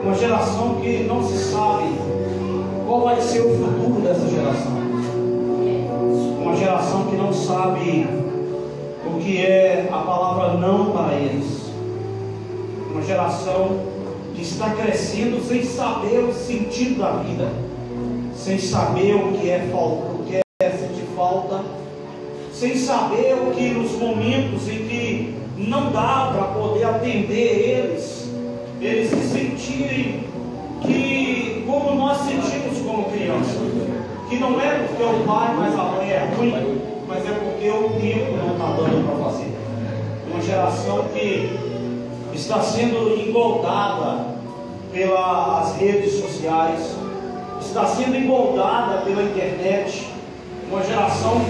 Uma geração que não se sabe qual vai ser o futuro dessa geração. Uma geração que não sabe o que é a palavra não para eles. Uma geração que está crescendo sem saber o sentido da vida, sem saber o que é sentir falta, sem saber o que nos momentos em que não dá para poder atender eles se sentirem que, como nós sentimos como criança, que não é porque o pai mais a mãe é ruim, mas é porque o tempo não está dando para fazer. Uma geração que está sendo engoldada pelas redes sociais, está sendo engoldada pela internet. Uma geração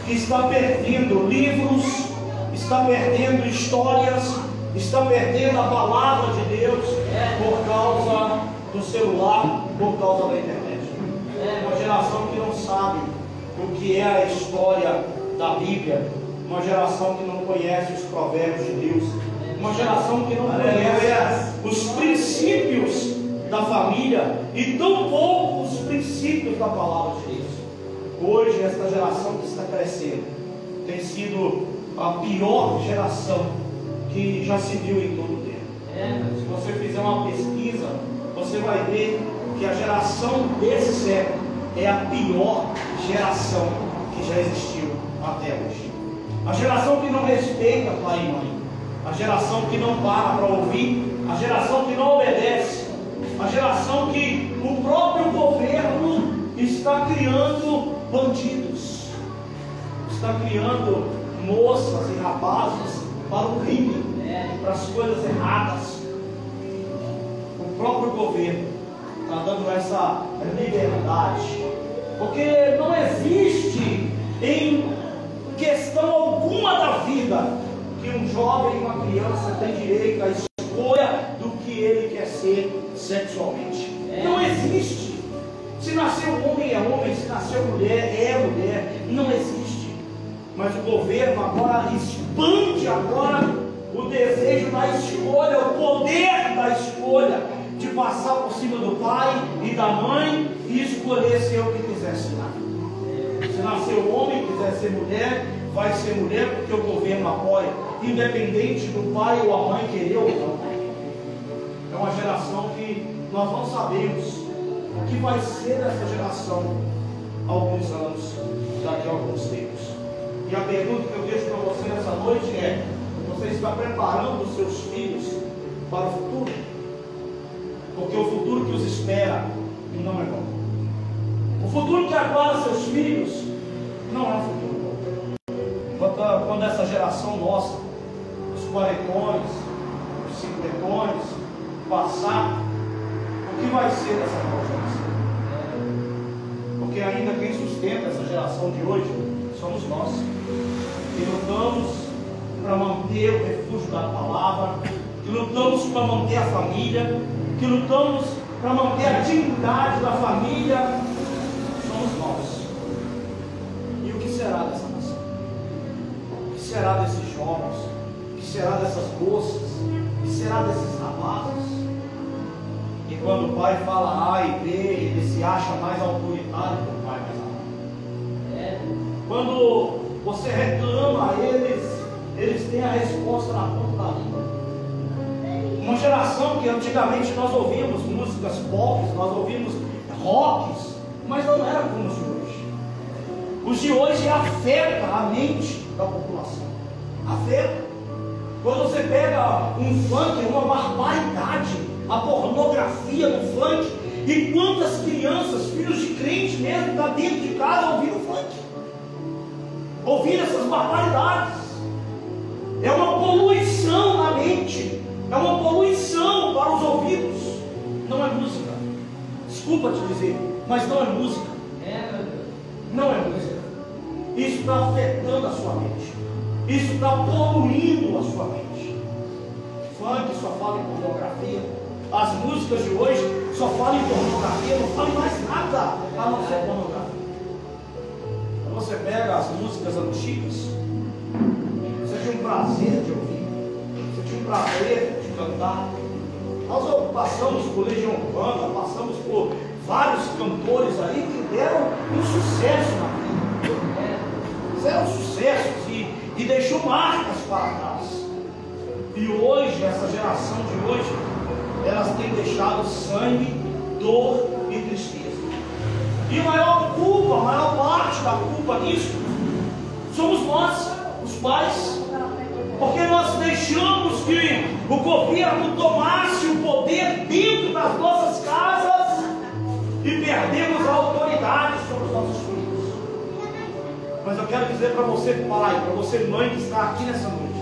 que está perdendo livros, está perdendo histórias, está perdendo a palavra de Deus por causa do celular, por causa da internet. Uma geração que não sabe o que é a história da Bíblia, uma geração que não conhece os provérbios de Deus, uma geração que não conhece os princípios da família e tão pouco os princípios da palavra de Deus. Hoje, esta geração que está crescendo tem sido a pior geração que já se viu em todo o tempo. Se você fizer uma pesquisa, você vai ver que a geração desse século é a pior geração que já existiu até hoje. A geração que não respeita pai e mãe, a geração que não para para ouvir, a geração que não obedece, a geração que o próprio governo está criando bandidos, está criando moças e rapazes para o crime, para as coisas erradas. O próprio governo está dando essa liberdade, porque não existe em questão alguma da vida que um jovem e uma criança tem direito à escolha do que ele quer ser sexualmente. Não existe. Se nasceu homem é homem, se nasceu mulher é mulher. Não existe. Mas o governo agora expande o desejo da escolha, o poder da escolha, de passar por cima do pai e da mãe e escolher ser o que quiser ser. Se nasceu homem e quiser ser mulher, vai ser mulher porque o governo apoia, independente do pai ou a mãe querer ou não. É uma geração que nós não sabemos o que vai ser dessa geração há alguns anos, daqui a alguns tempos. E a pergunta que eu deixo para você nessa noite é: você está preparando os seus filhos para o futuro? Porque o futuro que os espera não é bom. O futuro que aguarda seus filhos não é um futuro bom. Quando essa geração nossa, os quarentões, os cinquentões, passar, o que vai ser dessa nova geração? Porque ainda quem sustenta essa geração de hoje somos nós, que lutamos para manter o refúgio da palavra, que lutamos para manter a família, que lutamos para manter a dignidade da família. Somos nós. E o que será dessa nação? O que será desses jovens? O que será dessas moças? O que será desses rapazes? E quando o pai fala A e B, ele se acha mais autoritário que o pai mais amado. Quando você reclama a eles têm a resposta na ponta da língua. Uma geração que antigamente nós ouvíamos músicas pop, nós ouvimos rocks, mas não era como os de hoje. Os de hoje afeta a mente da população. Afeta. Quando você pega um funk, uma barbaridade, a pornografia no funk, e quantas crianças, filhos de crente mesmo, estão dentro de casa ouvindo funk, ouvindo essas barbaridades. É uma poluição na mente, é uma poluição para os ouvidos. Não é música. Desculpa te dizer, mas não é música. Não é música. Isso está afetando a sua mente. Isso está poluindo a sua mente. Funk só fala em pornografia. As músicas de hoje só falam em pornografia, não falam mais nada a não ser pornografia. Quando você pega as músicas antigas, você tinha um prazer de ouvir, você tinha um prazer de cantar. Nós passamos por Legião Urbana, passamos por vários cantores aí que deram um sucesso na vida. Fizeram sucessos e deixou marcas para trás. E hoje, essa geração de hoje, elas têm deixado sangue, dor e tristeza. E a maior parte da culpa nisso, somos nós, os pais. Porque nós deixamos que o governo tomasse o poder dentro das nossas casas e perdemos a autoridade sobre os nossos filhos. Mas eu quero dizer para você, pai, para você, mãe, que está aqui nessa noite: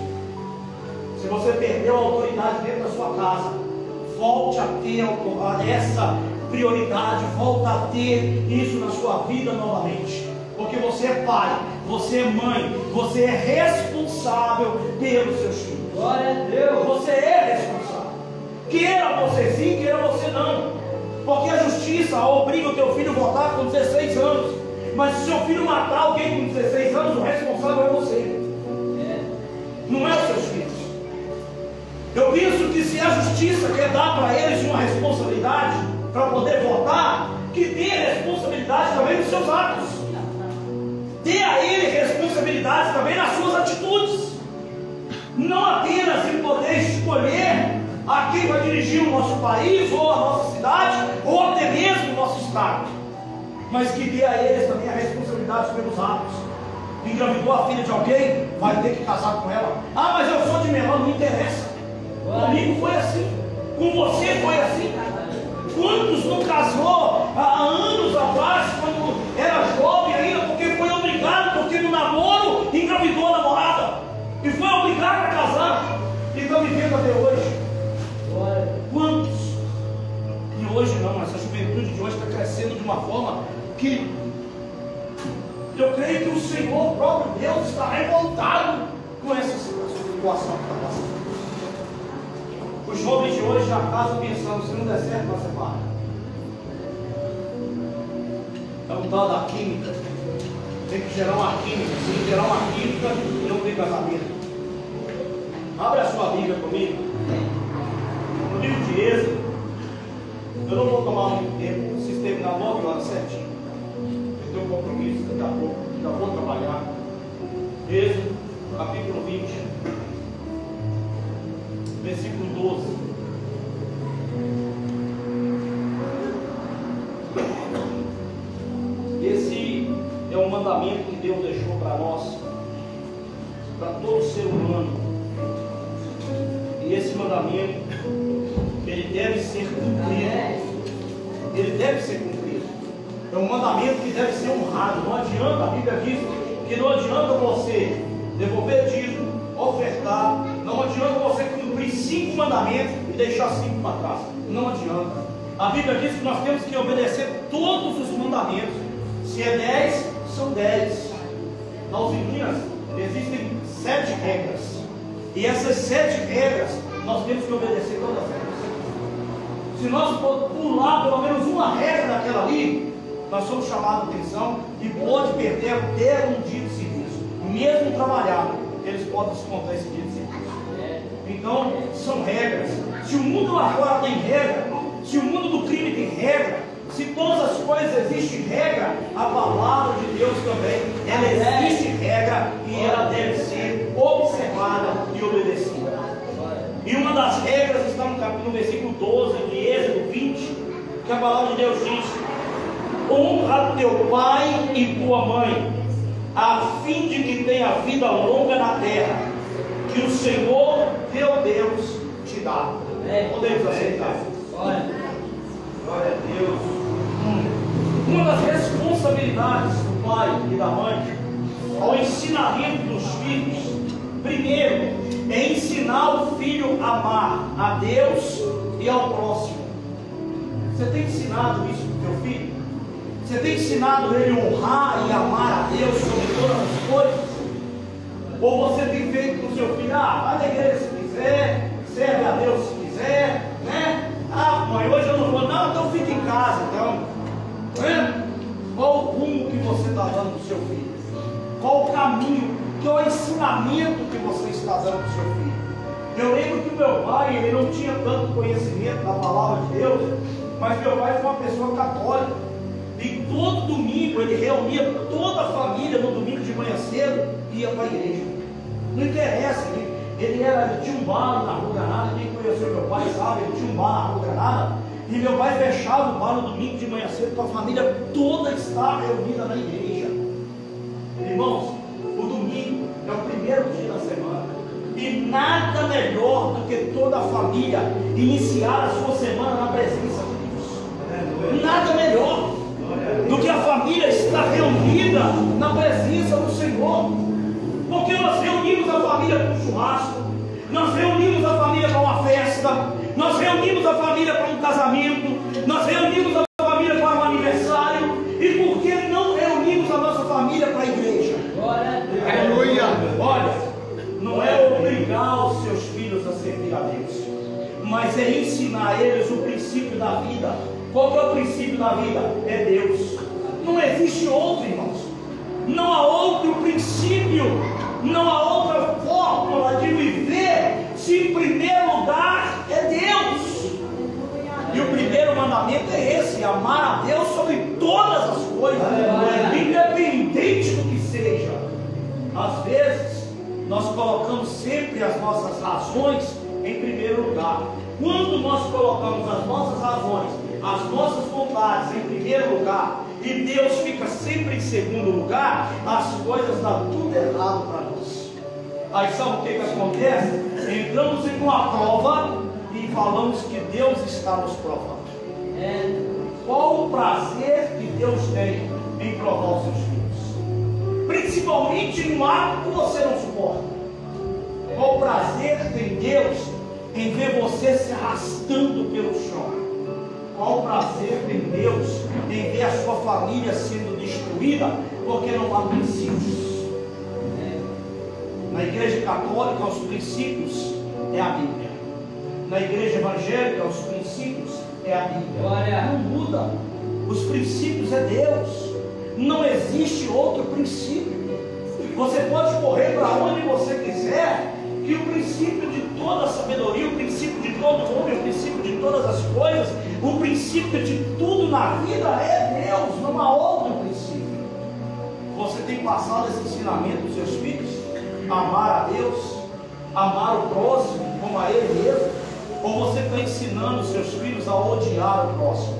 se você perdeu a autoridade dentro da sua casa, volte a ter essa prioridade, volta a ter isso na sua vida novamente. Porque você é pai, você é mãe, você é responsável pelos seus filhos. Glória a Deus. Você é responsável. Queira você sim, queira você não. Porque a justiça obriga o teu filho a votar com 16 anos. Mas se o seu filho matar alguém com 16 anos, o responsável é você. Não é os seus filhos. Eu penso que se a justiça quer dar para eles uma responsabilidade para poder votar, que dê responsabilidade também nos seus atos. Dê a ele responsabilidade também nas suas atitudes. Não apenas em poder escolher a quem vai dirigir o nosso país, ou a nossa cidade, ou até mesmo o nosso estado, mas que dê a eles também a responsabilidade pelos atos. Engravidou a filha de alguém, vai ter que casar com ela. Ah, mas eu sou de menor, não interessa. Comigo foi assim, com você foi assim. Quantos não casou há anos atrás, quando era jovem ainda, porque foi obrigado, porque no namoro engravidou a namorada e foi obrigado a casar e estão vivendo até hoje? Quantos? E hoje não, essa juventude de hoje está crescendo de uma forma que eu creio que o Senhor, o próprio Deus, está revoltado com essa situação que está passando. Os jovens de hoje já casam pensando: se não der certo, nós separamos. É um tal da química. Tem que gerar uma química. Se gerar uma química, não tem casamento. Abre a sua Bíblia comigo. No livro de Êxodo. Eu não vou tomar muito tempo. Vocês terminar 9 horas certinho. Eu tenho um compromisso daqui a pouco. Já vou trabalhar. Êxodo, capítulo 20. Versículo 12. Esse é um mandamento que Deus deixou para nós, para todo ser humano. E esse mandamento, ele deve ser cumprido. Ele deve ser cumprido. É um mandamento que deve ser honrado. Não adianta, a Bíblia diz que não adianta você devolver dízimo, ofertar, não adianta você cumprir 5 mandamentos e deixar 5 para trás. Não adianta. A Bíblia diz que nós temos que obedecer todos os mandamentos. Se é 10, são 10. Na Minas existem 7 regras. E essas 7 regras nós temos que obedecer todas elas. Se nós pular pelo menos uma regra daquela ali, nós somos chamados a atenção e pode perder até um dia de serviço. Mesmo trabalhado, eles podem descontar esse dia de serviço. Então, são regras. Se o mundo lá fora tem regra, se o mundo do crime tem regra, se todas as coisas existem regra, a palavra de Deus também, ela existe regra e ela deve ser observada e obedecida. E uma das regras está no versículo 12 de Êxodo 20, que a palavra de Deus diz: honra teu pai e tua mãe, a fim de que tenha vida longa na terra, que o Senhor teu Deus te dá. Podemos aceitar? Glória a Deus. Uma das responsabilidades do pai e da mãe ao ensinamento dos filhos, primeiro, é ensinar o filho a amar a Deus e ao próximo. Você tem ensinado isso para o teu filho? Você tem ensinado ele a honrar e amar a Deus sobre todas as coisas? Ou você tem feito com o seu filho: vai na igreja se quiser, serve a Deus se quiser, né? Mãe, hoje eu não vou, não, então fica em casa, então. Qual o rumo que você está dando para o seu filho? Qual o caminho? Qual é o ensinamento que você está dando para o seu filho? Eu lembro que o meu pai, ele não tinha tanto conhecimento da palavra de Deus, mas meu pai foi uma pessoa católica. E todo domingo ele reunia toda a família no domingo de manhã cedo e ia para a igreja. Não interessa, ele tinha um bar na Rua Granada. Quem conheceu meu pai sabe, ele tinha um bar na Rua Granada. E meu pai fechava o bar no domingo de manhã cedo para a família toda estar reunida na igreja. Irmãos, o domingo é o primeiro dia da semana. E nada melhor do que toda a família iniciar a sua semana na presença de Deus. Nada melhor do que a família estar reunida na presença do Senhor. Porque nós reunimos a família para um churrasco, nós reunimos a família para uma festa, nós reunimos a família para um casamento, nós reunimos a família para um aniversário. E por que não reunimos a nossa família para a igreja? Aleluia! Olha, não é obrigar os seus filhos a servir a Deus, mas é ensinar eles o princípio da vida. Qual que é o princípio da vida? É Deus. Não existe outro, irmãos. Não há outro princípio, não há outra fórmula de viver se em primeiro lugar é Deus. E o primeiro mandamento é esse: amar a Deus sobre todas as coisas, independente do que seja. Às vezes nós colocamos sempre as nossas razões em primeiro lugar. Quando nós colocamos as nossas razões, as nossas vontades em primeiro lugar, e Deus fica sempre em segundo lugar, as coisas dão tudo errado para nós. Aí sabe o que acontece? Entramos em uma prova e falamos que Deus está nos provando. Qual o prazer que Deus tem em provar os seus filhos? Principalmente no ato que você não suporta. Qual o prazer tem Deus em ver você se arrastando pelo chão? Qual o prazer tem Deus em ver a sua família sendo destruída porque não há princípios? Na igreja católica, os princípios é a Bíblia. Na igreja evangélica, os princípios é a Bíblia. Não muda. Os princípios é Deus. Não existe outro princípio. Você pode correr para onde você quiser, que o princípio de toda a sabedoria, o princípio de todo homem, o princípio de todas as coisas, o princípio de tudo na vida é Deus, não há outro princípio. Você tem passado esse ensinamento dos seus filhos? Amar a Deus, amar o próximo como a Ele mesmo? Ou você está ensinando os seus filhos a odiar o próximo,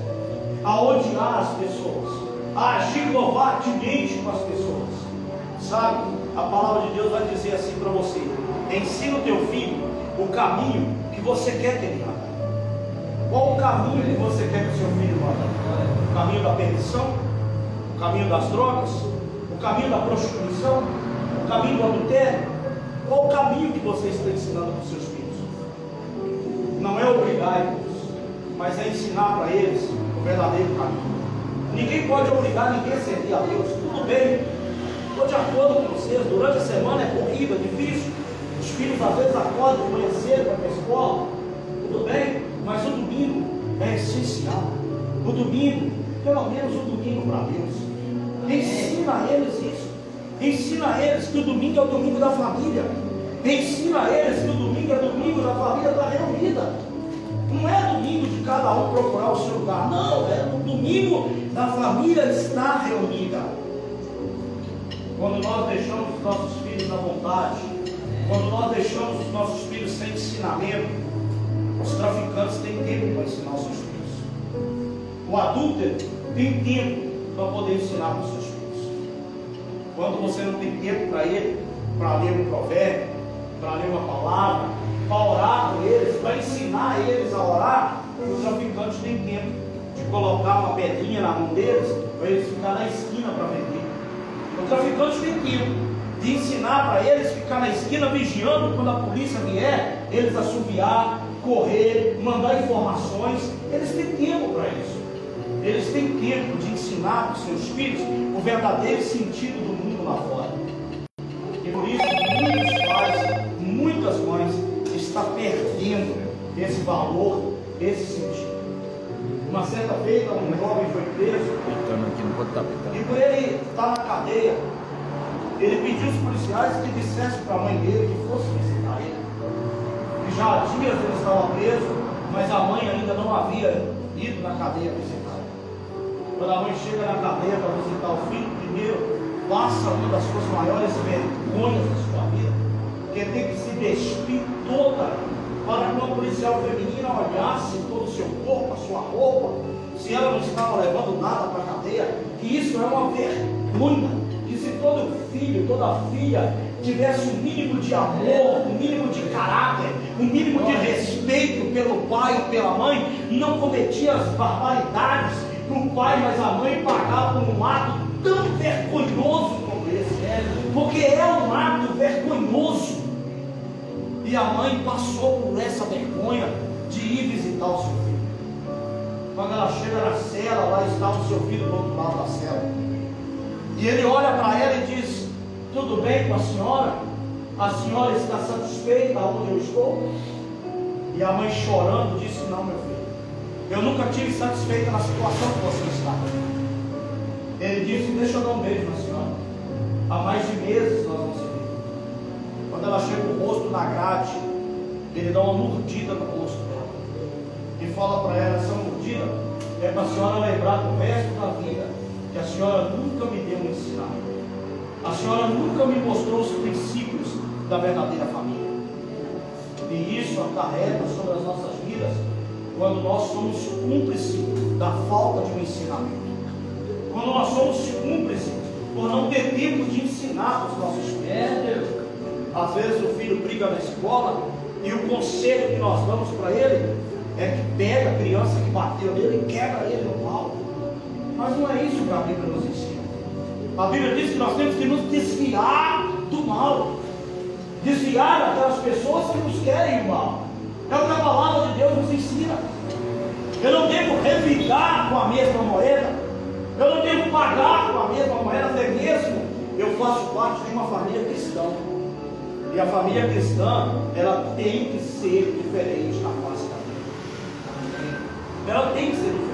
a odiar as pessoas, a agir covardemente com as pessoas? Sabe, a palavra de Deus vai dizer assim para você: ensina o teu filho o caminho que você quer que ele ande. Qual o caminho que você quer que o seu filho ande? O caminho da perdição? O caminho das drogas? O caminho da prostituição? O caminho do adultério? Qual o caminho que você está ensinando para os seus filhos? Não é obrigar eles, mas é ensinar para eles o verdadeiro caminho. Ninguém pode obrigar ninguém a servir a Deus. Tudo bem, estou de acordo com vocês. Durante a semana é corrida, é difícil. Os filhos às vezes acordam de manhã cedo para ir para a escola. Tudo bem, mas o domingo é essencial. O domingo, pelo menos o domingo para Deus. Ensina a eles isso. Ensina a eles que o domingo é o domingo da família. Ensina a eles que o domingo é o domingo da família estar reunida. Não é domingo de cada um procurar o seu lugar. Não, é o domingo da família estar reunida. Quando nós deixamos os nossos filhos à vontade, quando nós deixamos os nossos filhos sem ensinamento, os traficantes têm tempo para ensinar os seus filhos. O adúltero tem tempo para poder ensinar para os seus filhos. Quando você não tem tempo para ele, para ler um provérbio, para ler uma palavra, para orar com eles, para ensinar eles a orar, os traficantes têm tempo de colocar uma pedrinha na mão deles, para eles ficarem na esquina para vender. O traficante tem tempo de ensinar para eles ficar na esquina vigiando quando a polícia vier, eles assoviar, correr, mandar informações. Eles têm tempo para isso. Eles têm tempo de ensinar para os seus filhos o verdadeiro sentido do mundo lá fora. E por isso muitos pais, muitas mães estão perdendo esse valor, esse sentido. Uma certa feita, um jovem foi preso, e por ele estar na cadeia, ele pediu aos policiais que dissessem para a mãe dele que fosse visitar ele. que já há dias ele estava preso, mas a mãe ainda não havia ido na cadeia visitar. Quando a mãe chega na cadeia para visitar o filho, primeiro passa uma das suas maiores vergonhas da sua vida, que é ter que se despir toda, para que uma policial feminina olhasse todo o seu corpo, a sua roupa, se ela não estava levando nada para a cadeia, que isso é uma vergonha, que se todo filho, toda filha tivesse um mínimo de amor, um mínimo de caráter, um mínimo de respeito pelo pai e pela mãe, não cometia as barbaridades que o pai, mas a mãe pagava por um ato tão vergonhoso como esse, porque é um ato vergonhoso. E a mãe passou por essa vergonha de ir visitar o seu filho. Quando ela chega na cela, lá está o seu filho do outro lado da cela, e ele olha para ela e diz: tudo bem com a senhora? A senhora está satisfeita onde eu estou? E a mãe chorando disse: não, meu filho, eu nunca tive satisfeita na situação que você está. Ele disse: deixa eu dar um beijo na senhora. Há mais de meses nós não se vimos. Quando ela chega o rosto na grade, ele dá uma mordida no rosto dela e fala para ela: essa mordida é para a senhora lembrar do resto da vida que a senhora nunca me deu um ensinamento. A senhora nunca me mostrou os princípios da verdadeira família. E isso acarreta sobre as nossas vidas quando nós somos cúmplices da falta de um ensinamento. Quando nós somos cúmplices por não ter tempo de ensinar para os nossos filhos. Às vezes o filho briga na escola e o conselho que nós damos para ele é que pega a criança que bateu nele e quebra ele no pau. Mas não é isso que a Bíblia nos ensina. A Bíblia diz que nós temos que nos desviar do mal, desviar daquelas pessoas que nos querem o mal. É o que a palavra de Deus nos ensina. Eu não devo revidar com a mesma moeda, eu não devo pagar com a mesma moeda, até mesmo eu faço parte de uma família cristã. E a família cristã, ela tem que ser diferente na face da vida. Ela tem que ser diferente.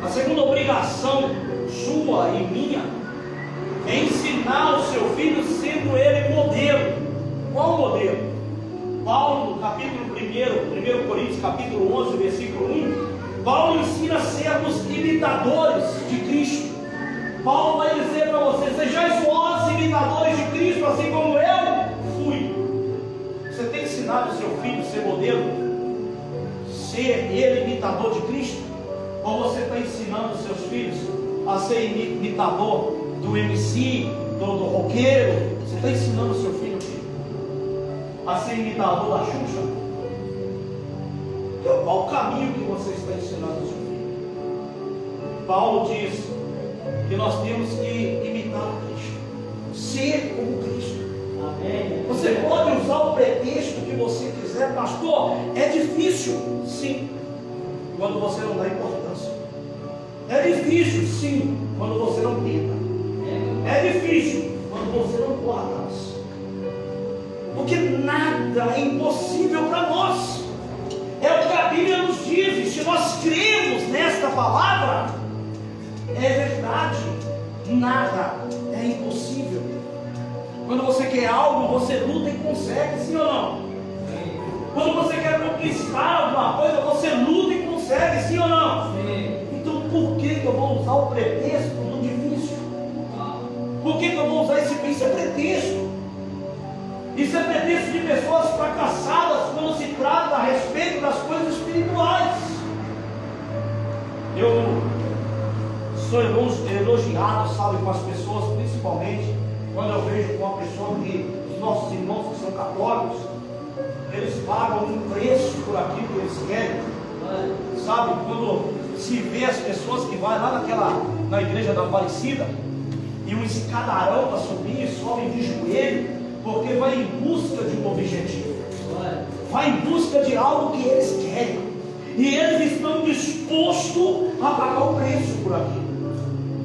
A segunda obrigação sua e minha é ensinar o seu filho sendo ele modelo. Qual modelo? Paulo, no capítulo 1 Coríntios, capítulo 11, versículo 1, Paulo ensina a sermos imitadores de Cristo. Paulo vai dizer para você: sejais vós imitadores de Cristo, assim como eu fui. Você tem ensinado o seu filho a ser modelo, ser ele imitador de Cristo? Ou você está ensinando os seus filhos a ser imitador do MC, do roqueiro? Você está ensinando o seu filho a ser imitador da Xuxa? Qual o caminho que você está ensinando o seu filho? Paulo diz que nós temos que imitar a Cristo, ser como Cristo. Amém. Você pode usar o pretexto que você quiser: pastor, é difícil. Sim, quando você não dá importância. É difícil, sim, quando você não tenta. É difícil quando você não corre atrás. Porque nada é impossível para nós. É o que a Bíblia nos diz. E se nós cremos nesta palavra, é verdade. Nada é impossível. Quando você quer algo, você luta e consegue, sim ou não? Quando você quer conquistar alguma coisa, você luta e consegue, sim ou não? Sim. Então por que eu vou usar o pretexto do difícil? Por que eu vou usar esse pretexto? Isso é pretexto. Isso é pretexto de pessoas fracassadas quando se trata a respeito das coisas espirituais. Eu sou elogiado, sabe, com as pessoas, principalmente quando eu vejo uma pessoa que os nossos irmãos que são católicos, eles pagam um preço por aquilo que eles querem, sabe? Quando se vê as pessoas que vão lá na igreja da Aparecida e um escadarão para subir e sobem de joelho, porque vai em busca de um objetivo, vai em busca de algo que eles querem, e eles estão dispostos a pagar o preço por aquilo.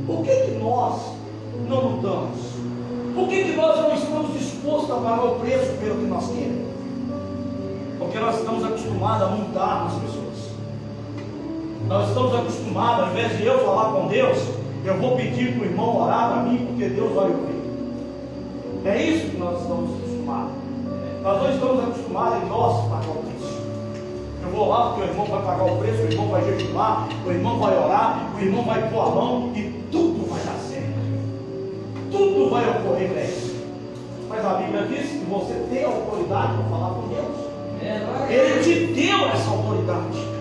Por que nós não lutamos? Por que nós não estamos dispostos a pagar o preço pelo que nós queremos? Porque nós estamos acostumados a montar nas pessoas. Nós estamos acostumados, ao invés de eu falar com Deus, eu vou pedir para o irmão orar para mim, porque Deus vai ouvir. É isso que nós estamos acostumados. Nós não estamos acostumados em nós pagar o preço. Eu vou lá porque o irmão vai pagar o preço, o irmão vai jejuar, o irmão vai orar, o irmão vai pôr a mão e tudo vai dar certo. Tudo vai ocorrer para ele. Mas a Bíblia diz que você tem autoridade para falar com Deus. Ele te deu essa autoridade.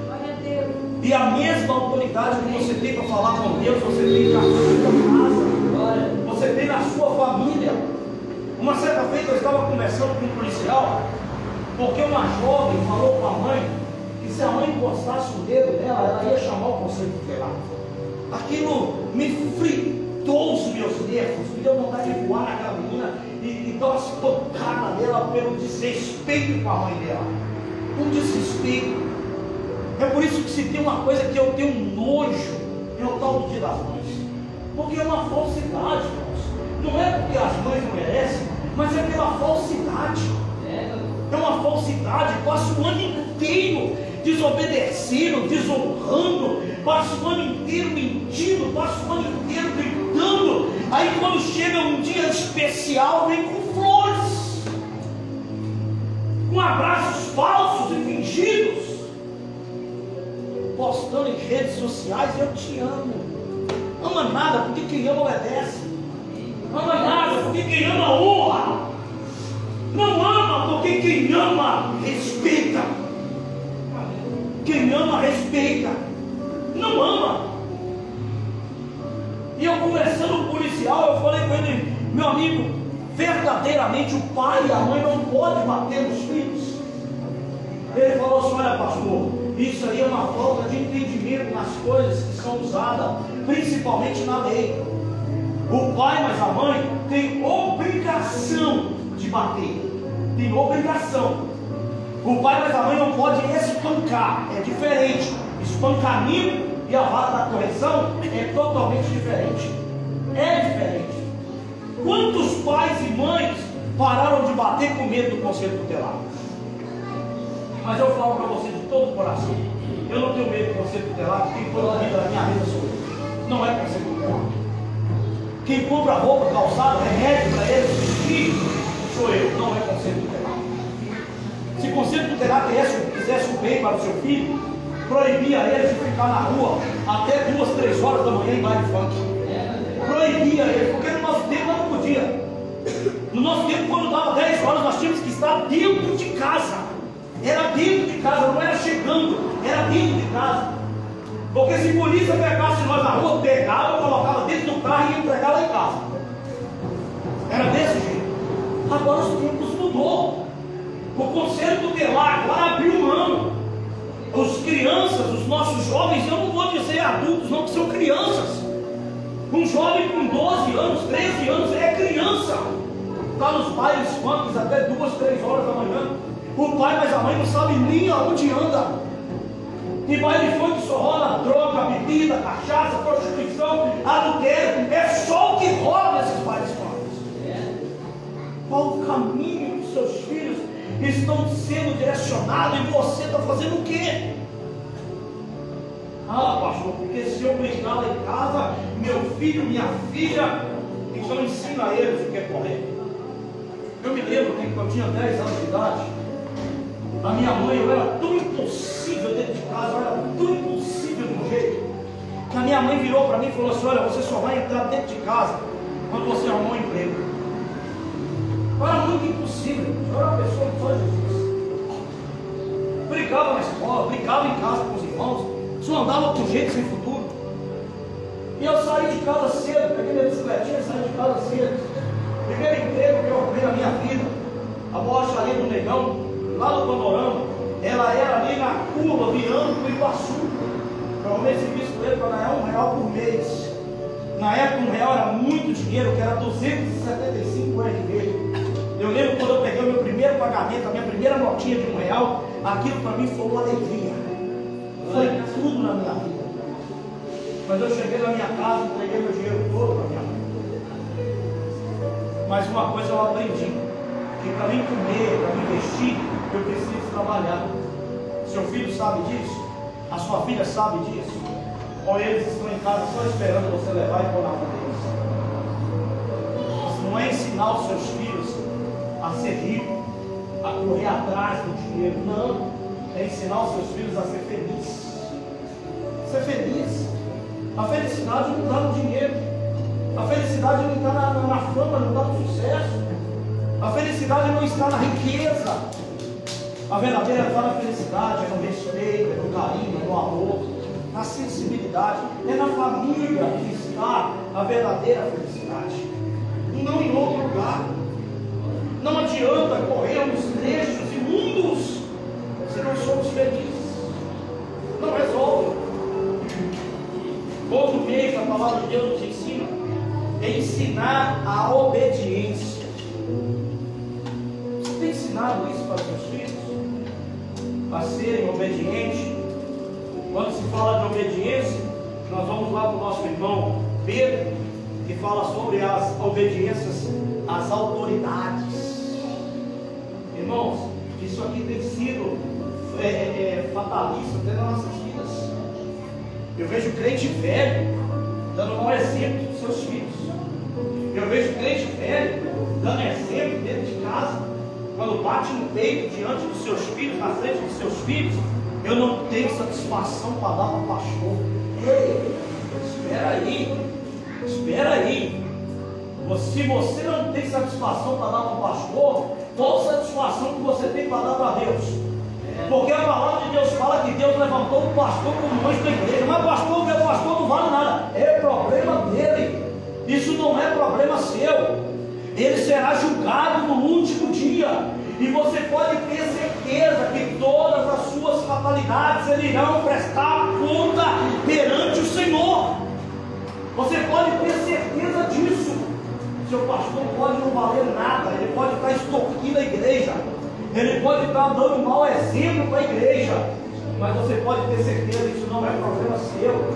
E a mesma autoridade que você tem para falar com Deus, você tem na sua casa, você tem na sua família. Uma certa vez eu estava conversando com um policial, porque uma jovem falou com a mãe que se a mãe encostasse o dedo nela, ela ia chamar o conselho tutelar. Aquilo me fritou os meus nervos, me deu vontade de voar naquela menina e dar umas pancadas nela pelo desrespeito com a mãe dela. Um desrespeito. É por isso que se tem uma coisa que eu tenho nojo, é o tal do Dia das Mães. Porque é uma falsidade, irmãos. Não é porque as mães não merecem, mas é pela falsidade. É uma falsidade. Passa o ano inteiro desobedecendo, desonrando, passa o ano inteiro mentindo, passa o ano inteiro gritando. Aí quando chega um dia especial, vem com flores, com abraços falsos e fingidos, postando em redes sociais: eu te amo. Ama nada, porque quem ama obedece. Ama nada, porque quem ama honra. Não ama, porque quem ama respeita. Quem ama respeita. Não ama. E eu conversando com o policial, eu falei com ele: meu amigo, verdadeiramente o pai e a mãe não podem bater nos filhos. Ele falou assim: olha, pastor, isso aí é uma falta de entendimento nas coisas que são usadas, principalmente na lei. O pai mais a mãe tem obrigação de bater. Tem obrigação. O pai mais a mãe não pode espancar. É diferente. Espancamento e a vara da correção é totalmente diferente. É diferente. Quantos pais e mães pararam de bater com medo do conselho tutelar? Mas eu falo para você de todo o coração: eu não tenho medo do conselho tutelar, porque quem põe a vida na minha vida sou eu. Não é conselho tutelar. Quem compra roupa, calçada, remédio para ele vestir, sou eu. Não é conselho tutelar. Se o conselho tutelar quisesse o bem para o seu filho, proibia ele de ficar na rua até 2, 3 horas da manhã em baile funk. Proibia ele, porque no nosso tempo não podia. No nosso tempo, quando dava 10 horas, nós tínhamos que estar dentro de casa. Era dentro de casa, não era chegando, era dentro de casa. Porque se a polícia pegasse nós na rua, pegava, colocava dentro do carro e ia entregar lá em casa. Era desse jeito. Agora os tempos mudou. O conselho tutelar agora abriu mão. Os crianças, os nossos jovens, eu não vou dizer adultos não, que são crianças. Um jovem com 12 anos, 13 anos é criança. Está nos bailes funk até 2, 3 horas da manhã. O pai mas a mãe não sabe nem aonde anda. E baile funk só rola droga, bebida, cachaça, prostituição, adultério. É só o que rola nesses bailes funk. Qual o caminho que seus filhos estão sendo direcionados e você está fazendo o quê? Ah, pastor, porque se eu brigar lá em casa, meu filho, minha filha, então ensina eles o que é correto. Eu me lembro que quando eu tinha 10 anos de idade, a minha mãe, eu era tão impossível dentro de casa, eu era tão impossível de um jeito, que a minha mãe virou para mim e falou assim: olha, você só vai entrar dentro de casa quando você arrumar um emprego. Eu era muito impossível, eu era uma pessoa que só Jesus. Brigava na escola, brigava em casa com os irmãos, só andava com jeito sem futuro. E eu saí de casa cedo, peguei minha bicicletinha e saí de casa cedo. Primeiro emprego que eu arrumei na minha vida, a borracharia do Negão, lá no Panorama, ela era ali na curva, virando para o Iguaçu. Eu arrumei serviço com ele para ganhar R$1 por mês. Na época R$1 era muito dinheiro, que era 275 RV. Eu lembro quando eu peguei o meu primeiro pagamento, a minha primeira notinha de R$1, aquilo para mim foi uma alegria. Foi tudo na minha vida. Mas eu cheguei na minha casa e entreguei meu dinheiro todo para minha mãe. Mas uma coisa eu aprendi: que para mim comer, para mim investir, eu preciso trabalhar. Seu filho sabe disso? A sua filha sabe disso? Ou eles estão em casa só esperando você levar e pôr na mão deles? Não é ensinar os seus filhos a ser rico, a correr atrás do dinheiro. Não. É ensinar os seus filhos a ser felizes. Ser feliz. A felicidade não está no dinheiro. A felicidade não está na fama, não está no sucesso. A felicidade não está na riqueza. A verdadeira está na felicidade, é no respeito, é no carinho, é no amor, na sensibilidade. É na família que está a verdadeira felicidade. E não em outro lugar. Não adianta corrermos trechos imundos se não somos felizes. Não resolve. Outro meio que a palavra de Deus nos ensina é ensinar a obediência. Você tem ensinado isso para os seus filhos? A serem obedientes? Quando se fala de obediência, nós vamos lá para o nosso irmão Pedro, que fala sobre as obediências às autoridades. Irmãos, isso aqui tem sido fatalista até nas nossas vidas. Eu vejo crente velho dando um exemplo para os seus filhos. Eu vejo crente velho dando exemplo dentro de casa. Quando bate no peito diante dos seus filhos, na frente dos seus filhos, eu não tenho satisfação para dar para o pastor. Ei, espera aí, espera aí. Se você não tem satisfação para dar para o pastor, qual satisfação que você tem para dar para Deus? Porque a palavra de Deus fala que Deus levantou o pastor como anjo da igreja. Mas pastor, meu pastor não vale nada. É problema dele. Isso não é problema seu. Ele será julgado no último dia. E você pode ter certeza que todas as suas fatalidades ele irão prestar conta perante o Senhor. Você pode ter certeza disso. Seu pastor pode não valer nada. Ele pode estar extorquindo a igreja. Ele pode estar dando um mau exemplo para a igreja. Mas você pode ter certeza que isso não é problema seu.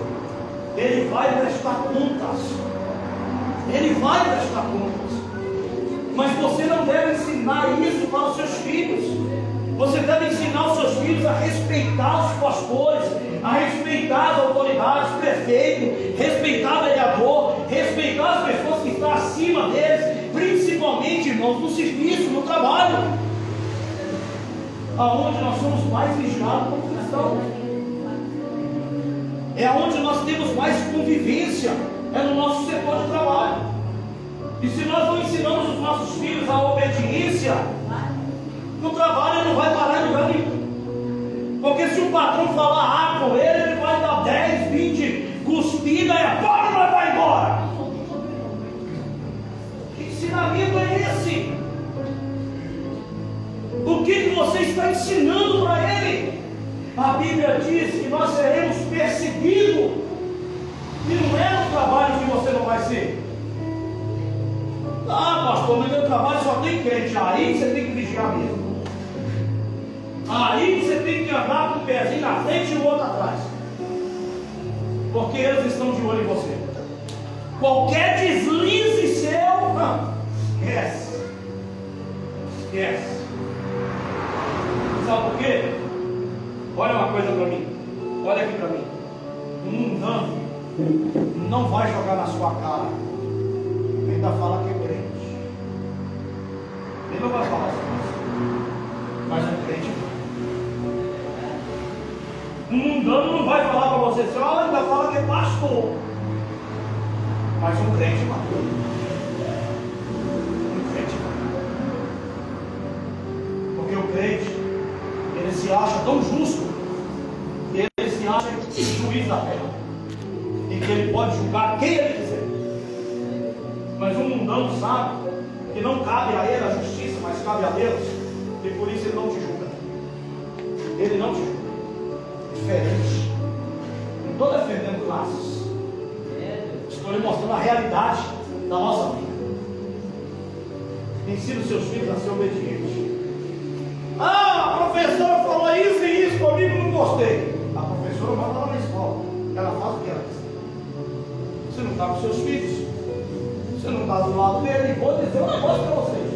Ele vai prestar contas. Ele vai prestar contas. Mas você não deve ensinar isso para os seus filhos. Você deve ensinar os seus filhos a respeitar os pastores, a respeitar as autoridades, prefeito, respeitar o vereador, respeitar as pessoas que estão acima deles, principalmente, irmãos, no serviço, no trabalho, aonde nós somos mais vigiados como cristãos. É onde nós temos mais convivência, é no nosso setor de trabalho. E se nós não ensinamos os nossos filhos a obediência, no trabalho ele não vai parar em lugar nenhum. Porque se o patrão falar com ele vai dar 10, 20 cuspidas e agora nós vai embora. Que ensinamento é esse? O que você está ensinando para ele? A Bíblia diz que nós seremos perseguidos. E não é no trabalho que você não vai ser. Ah, pastor, no meu trabalho só tem crente. Aí você tem que vigiar mesmo. Aí você tem que andar com o pezinho na frente e o outro atrás. Porque eles estão de olho em você. Qualquer deslize seu, não, esquece. Esquece. Sabe por quê? Olha uma coisa para mim. Olha aqui para mim. Um mundano não vai jogar na sua cara. Ainda fala que é crente. Ele não vai falar assim, mas um crente vai. Um mundano não vai falar para você assim, olha, ainda fala que é pastor, mas um crente vai. Um crente vai. Porque o crente, ele se acha tão justo que ele se acha juiz da terra e que ele pode julgar quem ele quiser. Mas um mundano sabe que não cabe a ele a justiça, mas cabe a Deus, e por isso ele não te julga. Ele não te julga. Diferente. Não estou defendendo classes. Estou lhe mostrando a realidade da nossa vida. Ensina os seus filhos a ser obedientes. Ah, a professora falou isso e isso comigo, não gostei. A professora vai lá na escola. Ela faz o que ela quiser. Você não está com seus filhos. Você não está do lado dele. Vou dizer um negócio para vocês.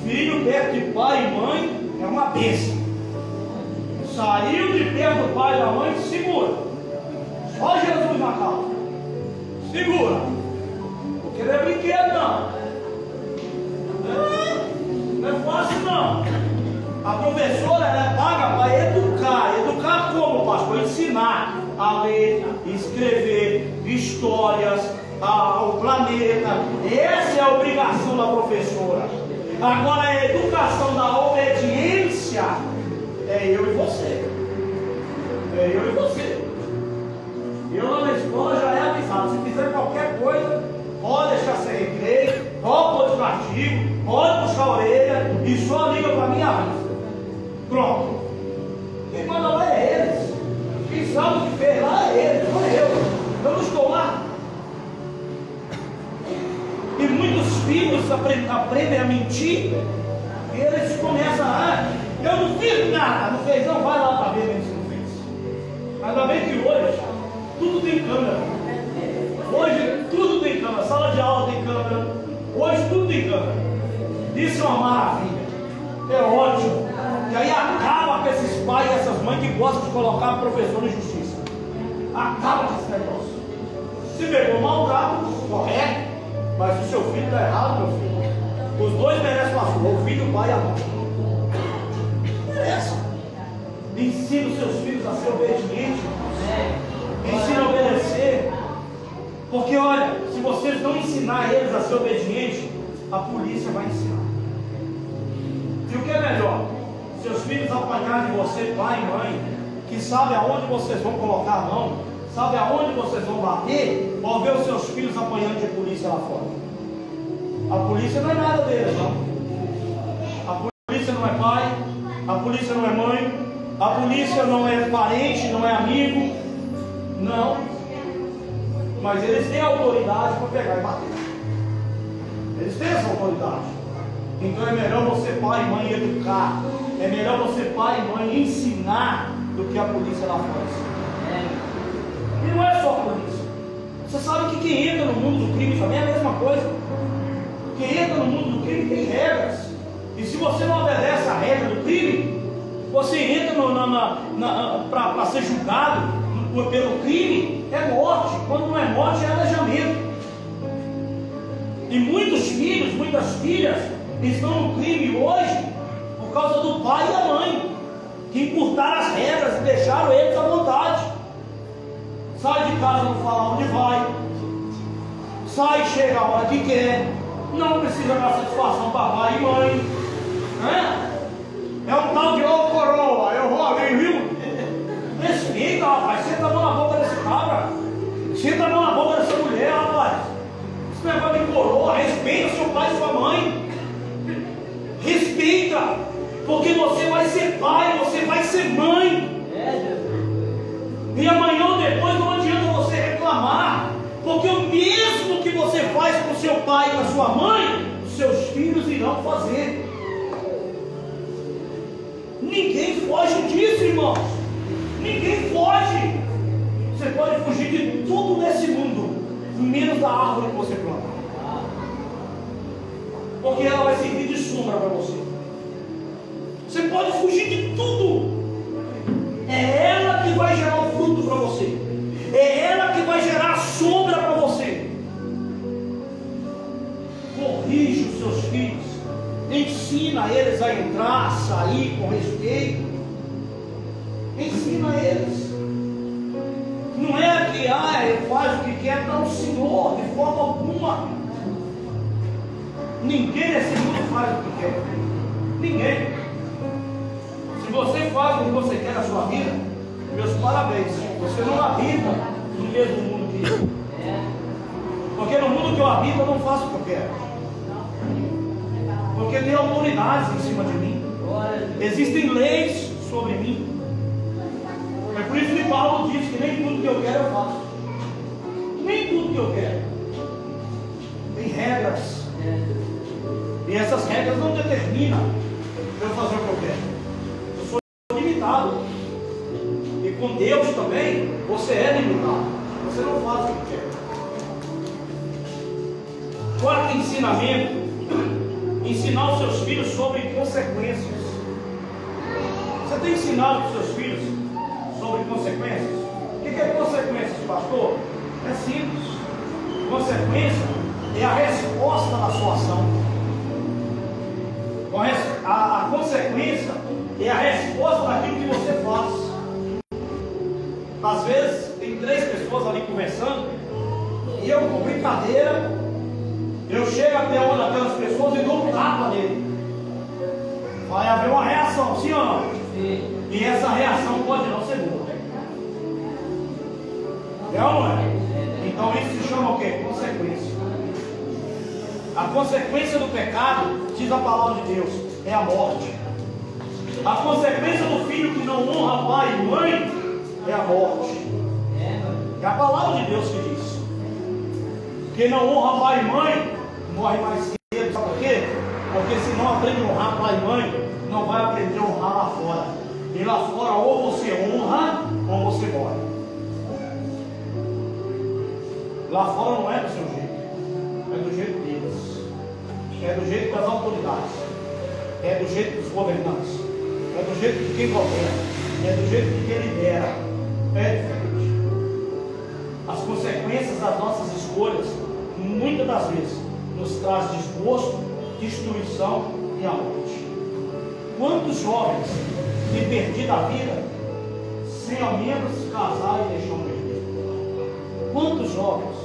Filho perto de pai e mãe é uma bênção. Saiu de perto do pai e da mãe, segura. Só Jesus na casa. Segura. Porque não é brinquedo não. Não é fácil não. a ler, escrever histórias ao planeta. Essa é a obrigação da professora. Agora, a educação da obediência é eu e você. É eu e você. Eu lá na escola já é avisado: se fizer qualquer coisa, pode deixar sem recreio, pode pôr de castigo, pode puxar a orelha e só liga para minha avisa. Pronto. Quem manda lá é eles. Quem sabe o que fez lá é eles, não é eu. Eu não estou lá. E muitos filhos aprendem a mentir. E eles começam a: eu não fiz nada. Não fez, não, vai lá para ver se não fez. Ainda bem que hoje tudo tem câmera. Hoje tudo tem câmera. Sala de aula tem câmera. Hoje tudo tem câmera. Isso é uma maravilha. É ótimo. E aí acaba com esses pais e essas mães que gostam de colocar o professor em justiça. Acaba com esse negócio. Se pegou maltrato, correto. Mas o seu filho está errado, meu filho. Os dois merecem uma surra, o filho, o pai e a mãe. Merece. Ensina os seus filhos a ser obedientes. Ensina a obedecer. Porque olha, se vocês não ensinar eles a ser obedientes, a polícia vai ensinar. E o que é melhor? Seus filhos apanharem de você, pai e mãe, que sabe aonde vocês vão colocar a mão, sabe aonde vocês vão bater, ou ver os seus filhos apanhando de polícia lá fora. A polícia não é nada deles, não. A polícia não é pai, a polícia não é mãe, a polícia não é parente, não é amigo, não. Mas eles têm autoridade para pegar e bater. Eles têm essa autoridade. Então é melhor você, pai e mãe, educar. É melhor você, pai e mãe, ensinar do que a polícia lá fora. E não é só a polícia. Você sabe que quem entra no mundo do crime também é a mesma coisa. Quem entra no mundo do crime tem regras. E se você não obedece a regra do crime, você entra para ser julgado pelo crime, é morte. Quando não é morte, é alejamento. E muitos filhos, muitas filhas estão no crime hoje por causa do pai e a mãe, que encurtaram as regras e deixaram eles à vontade. Sai de casa, não fala onde vai. Sai e chega a hora que quer. Não precisa dar satisfação para pai e mãe. É um tal de ô coroa, eu vou ali, viu? Respeita, rapaz. Senta a mão na boca desse cabra. Senta a mão na boca dessa mulher, rapaz. Esse negócio de coroa, respeita seu pai e sua mãe. Respeita, porque você vai ser pai, você vai ser mãe. E amanhã ou depois não adianta você reclamar, porque o mesmo que você faz com seu pai e com a sua mãe, os seus filhos irão fazer. Ninguém foge disso, irmãos. Ninguém foge. Você pode fugir de tudo nesse mundo, menos da árvore que você planta, porque ela vai servir de sombra para você. Você pode fugir de tudo. É ela que vai gerar o fruto para você. É ela que vai gerar a sombra para você. Corrige os seus filhos. Ensina eles a entrar, a sair com respeito. Ensina eles. Não é que ele faz o que quer, não, Senhor, de forma alguma. Ninguém nesse mundo faz o que quer. Ninguém. Se você faz o que você quer na sua vida, meus parabéns. Você não habita no mesmo mundo que eu. Porque no mundo que eu habito, eu não faço o que eu quero. Porque tem autoridades em cima de mim. Existem leis sobre mim. É por isso que Paulo diz que nem tudo que eu quero eu faço. Nem tudo que eu quero. Tem regras. E essas regras não determinam eu fazer o que eu quero. Eu sou limitado. E com Deus também, você é limitado. Você não faz o que quer. Quarto ensinamento: ensinar os seus filhos sobre consequências. Você tem ensinado os seus filhos sobre consequências? O que é consequências, pastor? É simples. Consequência é a resposta da sua ação. A consequência é a resposta daquilo que você faz. Às vezes tem 3 pessoas ali conversando, e eu com brincadeira, eu chego até uma daquelas pessoas e dou um tapa nele. Vai haver uma reação, sim ou não? Sim. E essa reação pode não ser boa. É ou não é? Então isso se chama o quê? Consequência. A consequência do pecado, diz a palavra de Deus, é a morte. A consequência do filho que não honra pai e mãe é a morte. É a palavra de Deus que diz. Quem não honra pai e mãe morre mais cedo. Sabe por quê? Porque se não aprende a honrar pai e mãe, não vai aprender a honrar lá fora. E lá fora ou você honra ou você morre. Lá fora não é do seu jeito, é do jeito deles, é do jeito das autoridades, é do jeito dos governantes, é do jeito de quem governa, é do jeito de quem lidera. É diferente. As consequências das nossas escolhas, muitas das vezes, nos traz desgosto, destruição e a morte. Quantos jovens têm perdido a vida sem ao menos se casar e deixar um bebê? Quantos jovens?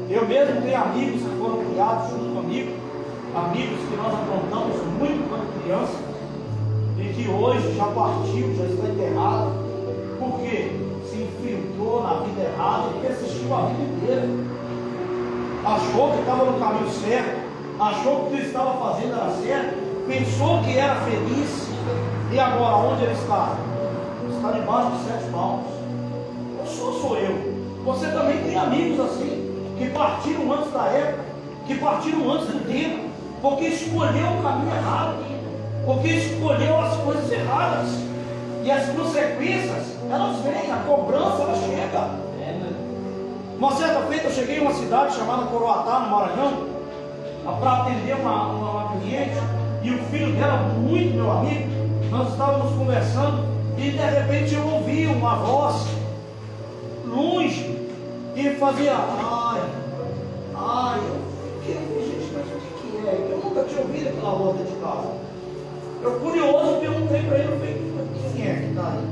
Eu mesmo tenho amigos que foram criados junto comigo, amigos que nós aprontamos muito quando criança, e que hoje já partiu, já está enterrado. Por quê? Se infiltrou na vida errada e persistiu a vida inteira. Achou que estava no caminho certo, achou que o que ele estava fazendo era certo, pensou que era feliz, e agora onde ele está? Está debaixo de 7 palmos. Não sou eu. Você também tem amigos assim, que partiram antes da época, que partiram antes do tempo, porque escolheu o caminho errado, porque escolheu as coisas erradas, e as consequências, elas vêm, a cobrança, ela chega. Uma certa feita eu cheguei em uma cidade chamada Coroatá, no Maranhão, para atender uma cliente, e o filho dela, muito meu amigo, nós estávamos conversando, e de repente eu ouvi uma voz, longe, e fazia, gente, mas o que é? Eu nunca tinha ouvido aquela voz de casa. Eu curioso perguntei para ele, eu falei, quem é que está aí?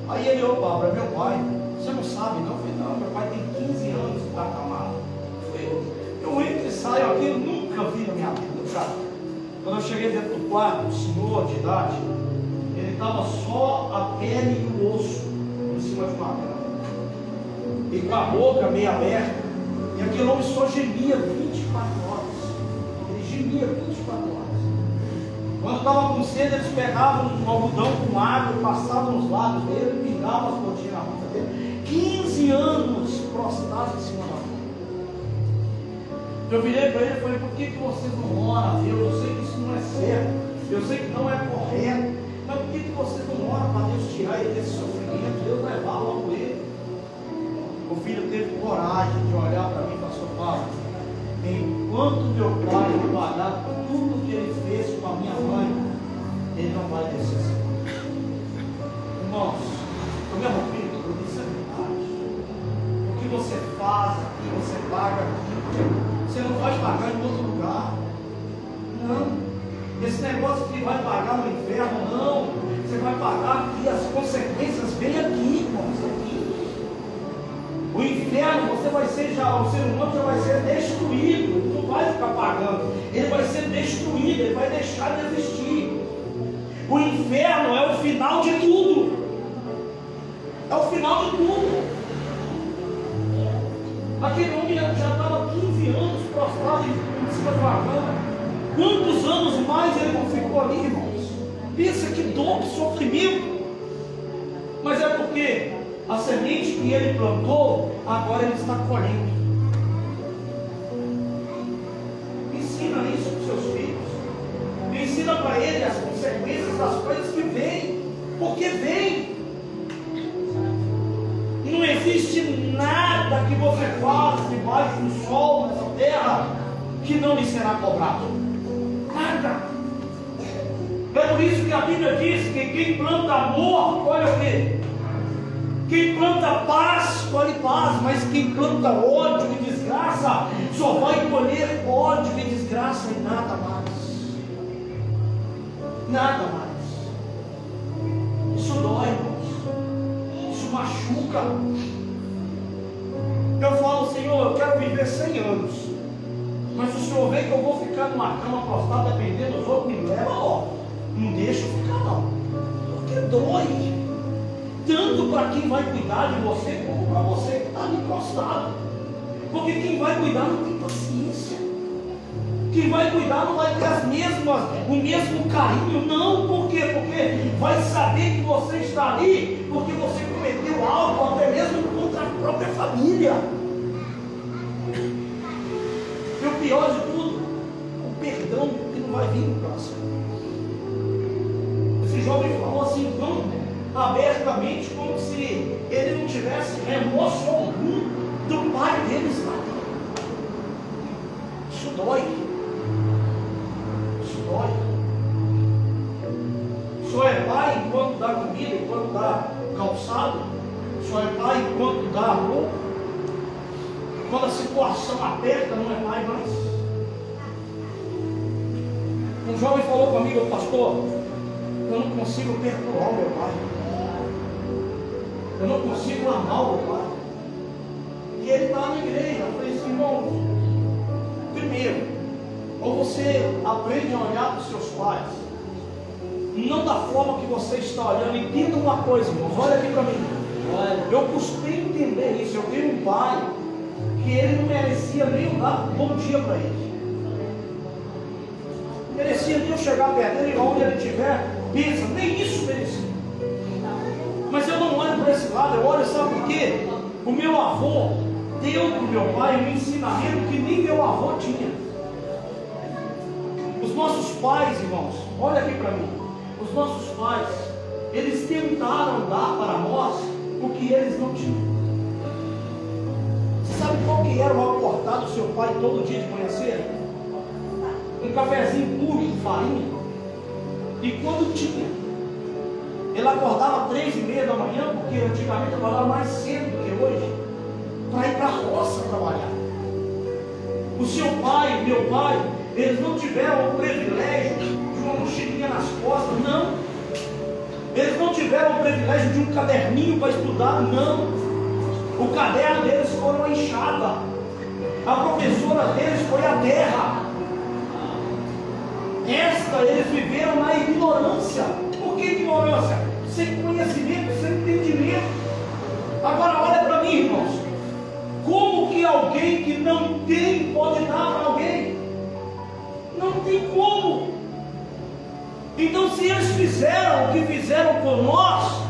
Aí ele, opa, é meu pai. Você não sabe não? Eu falei, não, meu pai tem 15 anos que está acamado. Eu entro e saio aqui, eu nunca vi na minha vida, cara. Quando eu cheguei dentro do quarto, um senhor de idade, ele estava só a pele e o osso em cima de uma cama. E com a boca meio aberta, e aquele homem só gemia 24 horas. Ele gemia 24 horas. Quando estava com sede, eles pegavam um algodão com água, passavam nos lábios dele, pingavam as gotinhas na boca dele. 15 anos prostrados em cima da boca. Eu virei para ele e falei, por que vocês não oram a Deus? Eu sei que isso não é certo, eu sei que não é correto, mas por que vocês não oram para Deus tirar ele desse sofrimento, Deus levar logo ele? O filho teve coragem de olhar para mim e falar, seu pai, enquanto meu pai não pagar tudo que ele fez com a minha mãe, ele não vai descer esse mundo. Irmãos, eu me arrependo, porque isso é verdade. O que você faz aqui, você paga aqui, você não vai pagar em outro lugar. Não. Esse negócio que vai pagar no inferno, não. Você vai pagar aqui, as consequências vêm aqui, irmãos, aqui. O inferno, você vai ser o ser humano já vai ser destruído, ele não vai ficar pagando, ele vai ser destruído, ele vai deixar de existir. O inferno é o final de tudo, é o final de tudo. Aquele homem já estava 15 anos prostrado em cima de uma cama. Quantos anos mais ele não ficou ali, irmãos? Pensa que dor, que sofrimento. Mas é porque a semente que ele plantou, agora ele está colhendo. Ensina isso para os seus filhos. Ensina para ele as consequências das coisas que vêm. Porque vem. Não existe nada que você faça debaixo do sol, nessa terra, que não lhe será cobrado. Nada. É por isso que a Bíblia diz que quem planta amor, olha o quê? Quem planta paz, colhe paz, mas quem planta ódio e desgraça, só vai colher ódio e desgraça e nada mais. Nada mais. Isso dói, irmãos. Isso machuca. viver 100 anos. Mas o senhor vê que eu vou ficar numa cama prostrada dependendo dos outros, me leva logo. Não deixa eu ficar não. Porque dói. Tanto para quem vai cuidar de você, como para você que está ali prostrado. Porque quem vai cuidar não tem paciência. Quem vai cuidar não vai ter o mesmo carinho, não. Por quê? Porque vai saber que você está ali, porque você cometeu algo, até mesmo contra a própria família. E o pior de tudo, o perdão que não vai vir no próximo. Esse jovem falou assim, tão abertamente, como se ele não tivesse remorso algum do pai dele estar ali. Isso dói. Só é pai enquanto dá comida, enquanto dá calçado. Só é pai enquanto dá roupa. Quando a situação aperta, não é pai mais. Um jovem falou comigo, pastor, eu não consigo perdoar o meu pai. Eu não consigo amar o meu pai. E ele está na igreja. Eu falei assim, irmão, primeiro, ou você aprende a olhar para os seus pais, não da forma que você está olhando. Entenda uma coisa, irmãos, olha aqui para mim. Eu custei entender isso. Eu tenho um pai que ele não merecia nem eu dar bom dia para ele. Merecia nem eu chegar perto dele, onde ele estiver, pensa, nem isso merecia. Mas eu não olho para esse lado, eu olho, sabe por quê? O meu avô deu para o meu pai um ensinamento que nem meu avô tinha. Os nossos pais, irmãos, olha aqui para mim. Os nossos pais, eles tentaram dar para nós o que eles não tinham. Você sabe qual que era o acordar do seu pai todo dia de manhã cedo? Um cafezinho puro de farinha. E quando tinha, ele acordava 3h30 da manhã, porque antigamente trabalhava mais cedo do que hoje, para ir para a roça trabalhar. O seu pai, meu pai, eles não tiveram o privilégio de uma mochilinha nas costas, não. Eles não tiveram o privilégio de um caderninho para estudar, não. O caderno deles foi uma enxada. A professora deles foi a terra. Eles viveram na ignorância. Por que ignorância? Sem conhecimento, sem entendimento. Agora olha para mim, irmãos. Como que alguém que não tem pode dar para alguém? Não tem como. Então, se eles fizeram o que fizeram por nós,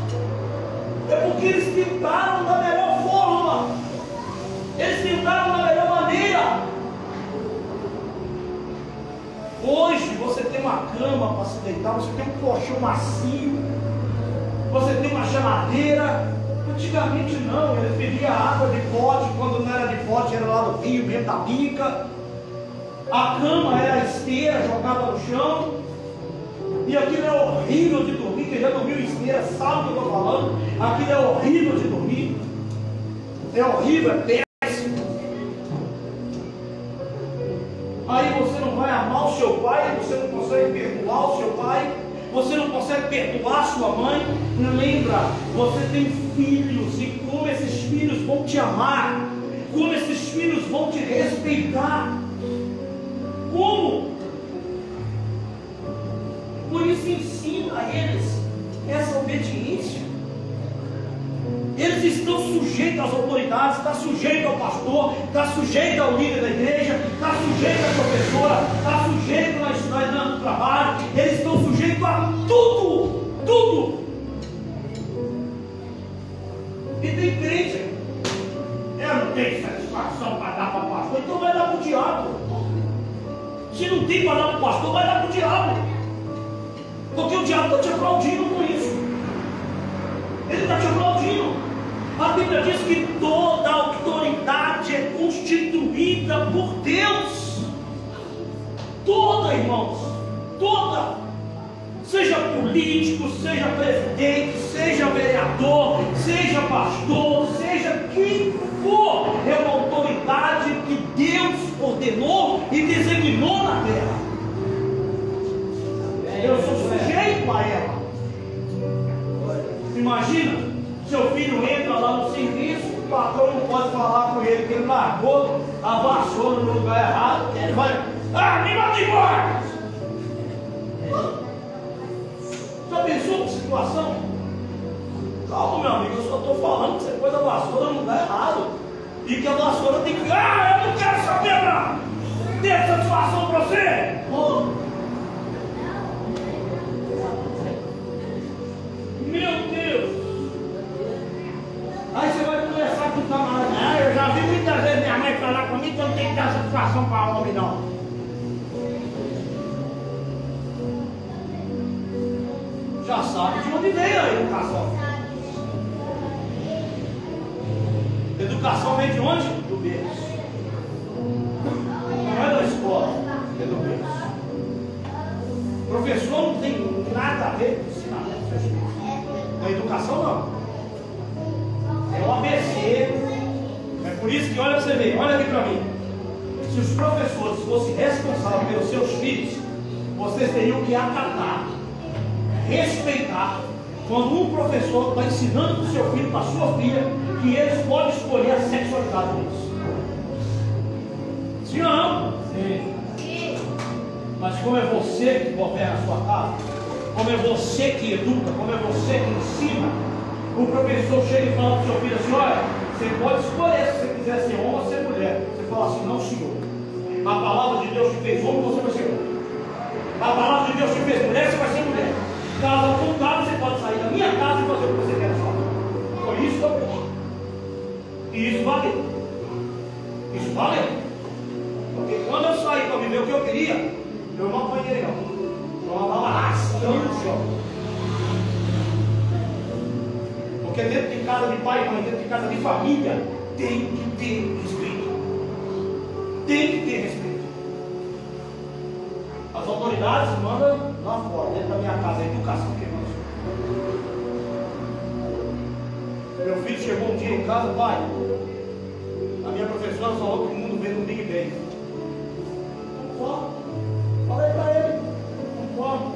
é porque eles tentaram da melhor forma. Eles tentaram da melhor maneira. Hoje você tem uma cama para se deitar, você tem um colchão macio, você tem uma geladeira. Antigamente não, eles bebiam água de pote, quando não era de pote era lá do rio, mesmo da bica. A cama era a esteira jogada no chão, e aquilo é horrível de dormir. Quem já dormiu em esteira sabe o que eu estou falando. Aquilo é horrível de dormir, é horrível, é péssimo. Aí você não vai amar o seu pai, você não consegue perdoar o seu pai, você não consegue perdoar sua mãe. Lembra, você tem filhos, e como esses filhos vão te amar, como esses filhos vão te respeitar. Como? Por isso ensina a eles essa obediência. Eles estão sujeitos às autoridades, está sujeito ao pastor, está sujeito ao líder da igreja, está sujeito à professora, está sujeito no trabalho, eles estão sujeitos a tudo, tudo. E tem crente, eu não tenho satisfação para dar para o pastor, então vai dar para o diabo. Se não tem para dar para o pastor, vai dar para o diabo. Porque o diabo está te aplaudindo com isso. Ele está te aplaudindo. A Bíblia diz que toda autoridade é constituída por Deus. Toda, irmãos. Toda. Seja político, seja presidente, seja vereador, seja pastor, seja quem for, é uma autoridade que Deus ordenou e designou na terra. Eu sou sujeito a ela. Imagina, seu filho entra lá no serviço patrão não pode falar com ele que ele largou a vassoura no lugar errado, ele vai, me manda embora. Já pensou que situação? Calma, meu amigo, eu só estou falando que você pôs a vassoura no lugar errado. E que a vassoura tem que, eu não quero saber não. Tem satisfação para você? Meu Deus. Aí você vai conversar com o camarada. Eu já vi muitas vezes minha mãe falar comigo que eu não tenho que dar satisfação para homem não. Já sabe de onde veio a educação. Educação vem de onde? Do berço. Não é da escola, é do berço. O professor não tem nada a ver com o ensinamento dos seus filhos. A educação não. É o ABC. É por isso que, olha para você ver, olha aqui para mim. Se os professores fossem responsáveis pelos seus filhos, vocês teriam que acatar, respeitar, quando um professor está ensinando para o seu filho, para a sua filha, que eles podem escolher a sexualidade deles. Sim ou não? Sim. Mas como é você que governa a sua casa, como é você que educa, como é você que ensina, o professor chega e fala para o seu filho assim, olha, você pode escolher se você quiser ser homem ou ser mulher. Você fala assim, não senhor, a palavra de Deus te fez homem, você vai ser homem. A palavra de Deus te fez mulher, você vai ser mulher. Caso contrário, você pode sair da minha casa e fazer o que você quer só. Foi isso que eu fiz. E isso valeu. Isso valeu. Porque quando eu saí para viver o que eu queria, eu não apanhei não. Eu andava arrastando o chão. Porque dentro de casa de pai e mãe, dentro de casa de família, tem que ter respeito. Tem que ter respeito. As autoridades mandam lá fora, dentro da minha casa, a educação que manda. Meu filho chegou um dia em casa, pai, a minha professora falou que o mundo veio no Big Bang. Concordo. Falei para ele, concordo.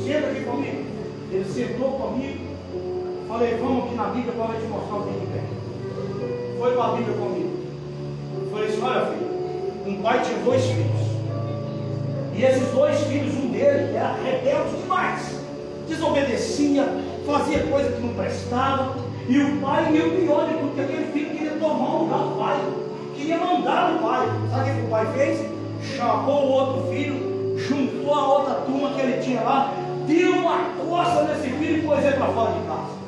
Senta aqui comigo. Ele sentou comigo. Falei, vamos aqui na Bíblia para te mostrar o Big Bang. Foi para a Bíblia comigo. Falei assim, olha filho, um pai tinha 2 filhos. E esses 2 filhos, um deles era rebelde demais. Desobedecia, fazia coisa que não prestava. E o pai, e o pior de tudo, que aquele filho queria tomar o lugar do pai. Queria mandar no pai. Sabe o que o pai fez? Chamou o outro filho, juntou a outra turma que ele tinha lá, deu uma coça nesse filho e pôs ele para fora de casa.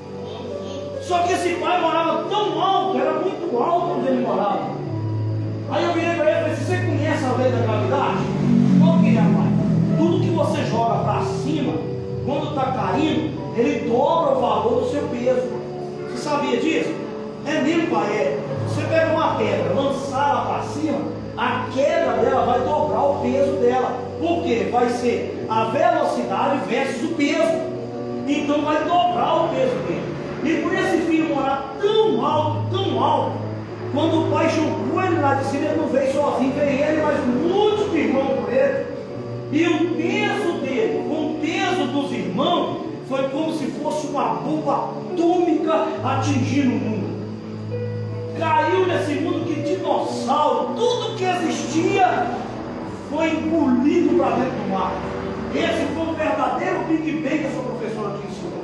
Só que esse pai morava tão alto, era muito alto onde ele morava. Aí eu virei para ele e falei, você conhece a lei da gravidade? Qual que é, pai? Tudo que você joga para cima, quando está caindo, ele dobra o valor do seu peso. Você sabia disso? É mesmo, pai? É. Você pega uma pedra, lançar ela para cima, a queda dela vai dobrar o peso dela. Por quê? Vai ser a velocidade versus o peso. Então vai dobrar o peso dele. E por esse filho morar tão alto, quando o pai jogou ele lá de cima, ele não veio sozinho, veio ele, mas muitos irmãos por ele. E o peso dele, com o peso dos irmãos, foi como se fosse uma bomba atômica atingindo o mundo. Caiu nesse mundo que dinossauro, tudo que existia, foi engolido para dentro do mar. Esse foi o verdadeiro Big Bang que a sua professora te ensinou.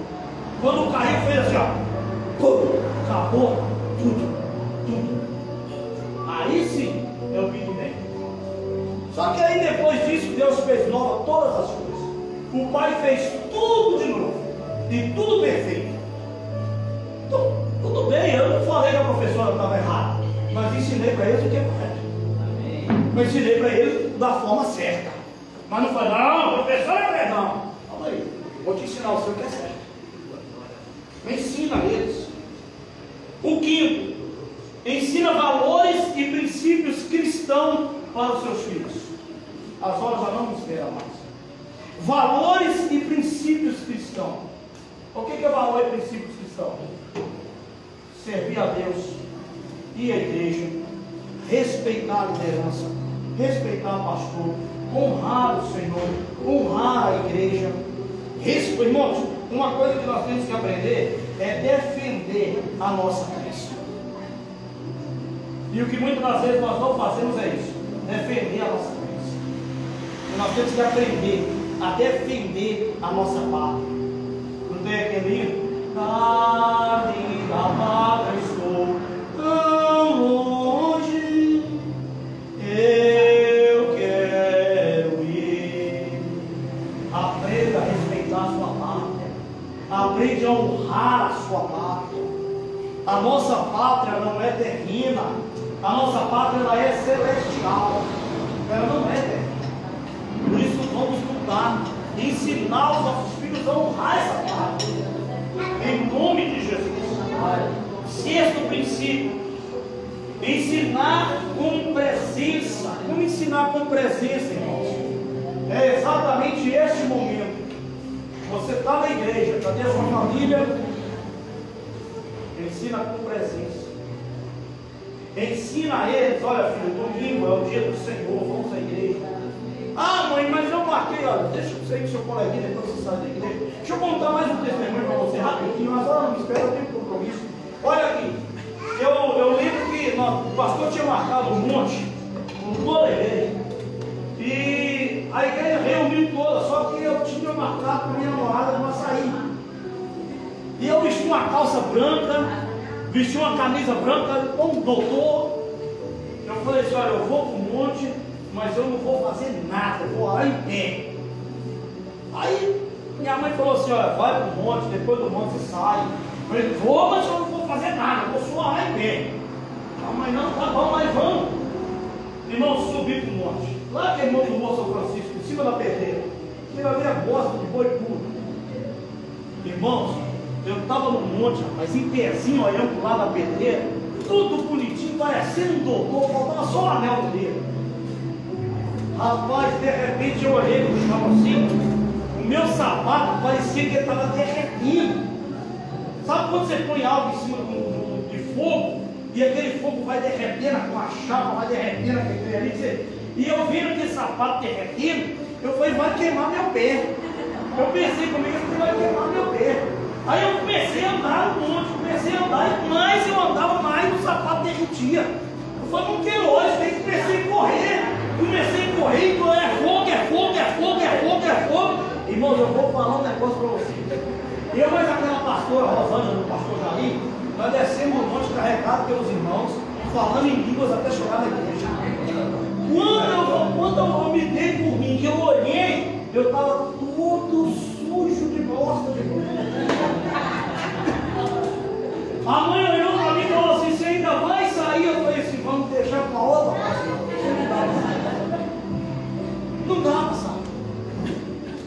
Quando caiu, fez assim, ó, pum, acabou tudo. Aí sim é o Big Bang. Só que aí depois disso Deus fez nova todas as coisas. O pai fez tudo de novo. E tudo perfeito. Então, tudo bem, eu não falei que a professora estava errada, mas ensinei para eles o que é correto. Eu ensinei para eles da forma certa. Mas não falei, não, professora é perdão. Calma aí, vou te ensinar o seu que é certo. Ensina eles. O quinto, ensina valores e princípios cristãos para os seus filhos. As horas já não esperam mais. Valores e princípios cristãos. O que é valor e princípios cristãos? Servir a Deus e a igreja, respeitar a liderança, respeitar o pastor, honrar o Senhor, honrar a igreja. Irmãos, uma coisa que nós temos que aprender é defender a nossa crença. E o que muitas das vezes nós não fazemos é isso, defender a nossa crença. E nós temos que aprender a defender a nossa pátria. Não tem aquele livro? Ali da pátria estou tão longe, eu quero ir. Aprenda a respeitar a sua pátria, aprende a honrar a sua pátria. A nossa pátria não é terrena, a nossa pátria ela é celestial, ela não é terrena. Por isso vamos lutar, ensinar os nossos filhos a honrar essa pátria, em nome de Jesus. Sexto princípio, ensinar com presença. Como ensinar com presença, irmãos? É exatamente este momento. Você está na igreja, cadê a sua família? Ensina com presença. Ensina a eles, olha filho, domingo é o dia do Senhor, vamos à igreja. Ah mãe, mas eu marquei, olha, deixa eu sair com seu coleguinha depois você sai da igreja. Deixa eu contar mais um testemunho para você rapidinho, mas olha, não me espera, eu tenho compromisso. Olha aqui, eu lembro que o pastor tinha marcado um monte com toda a igreja. E a igreja reuniu toda, só que eu tinha marcado com a minha namorada para sair. E eu vesti uma calça branca, vesti uma camisa branca, como doutor. Eu falei assim, olha, eu vou para um monte, mas eu não vou fazer nada, eu vou orar em pé. Aí minha mãe falou assim, olha, vai para o monte, depois do monte você sai. Eu falei, vou, mas eu não vou fazer nada, eu vou só orar em pé. A mãe, não, tá bom, mas vamos. Irmão, subi para o monte. Lá aquele monte do Morro São Francisco, em cima da pedreira. Você vai ver a bosta de boi puro. Irmãos, eu estava no monte, rapaz, em pezinho, olhando para o lado da pedreira, tudo bonitinho, parecendo um doutor, faltava só o anel do dedo. Rapaz, de repente eu olhei no chão assim, o meu sapato parecia que ele estava derretendo. Sabe quando você põe algo em cima de fogo, e aquele fogo vai derretendo com a chapa, vai derretendo aquele ali, e eu vendo aquele sapato derretendo, eu falei, vai queimar meu pé. Eu pensei comigo, que vai queimar meu pé. Aí eu comecei a andar no monte, comecei a andar, e mais eu andava, mais o sapato derretia. Eu falei, não tem lógica, aí comecei a correr, e falei, é fogo, é fogo, é fogo, é fogo, é fogo. Irmãos, eu vou falar um negócio para vocês. Eu mais aquela pastora Rosângela, o pastor Jair, nós descemos o monte carregado pelos irmãos, falando em línguas até chegar na igreja. Quando eu me dei por mim, que eu olhei, eu estava todo sujo de bosta de novo. A mãe olhou para mim e falou assim, você ainda vai sair? Eu falei assim, vamos deixar para outra pastora. Não dá para sair.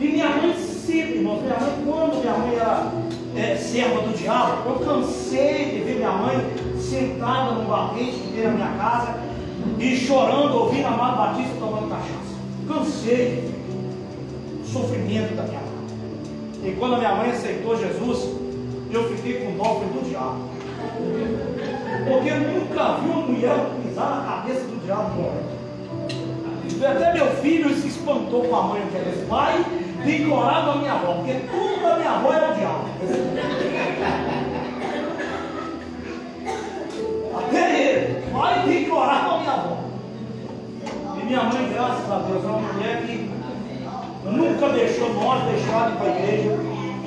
E minha mãe sempre, irmão, quando minha mãe era serva do diabo, eu cansei de ver minha mãe sentada num batente que tem na minha casa e chorando, ouvindo a Amado Batista tomando cachaça. Cansei do sofrimento da minha mãe. E quando a minha mãe aceitou Jesus, eu fiquei com dó do diabo. Porque eu nunca vi uma mulher pisar na cabeça do diabo. Até meu filho se espantou com a mãe que era esse pai, tem que orar com a minha avó, porque tudo da minha avó é o diabo. Até ele, pai, tem que orar com a minha avó. E minha mãe, graças a Deus, é uma mulher que nunca deixou nós deixar de ir para a igreja.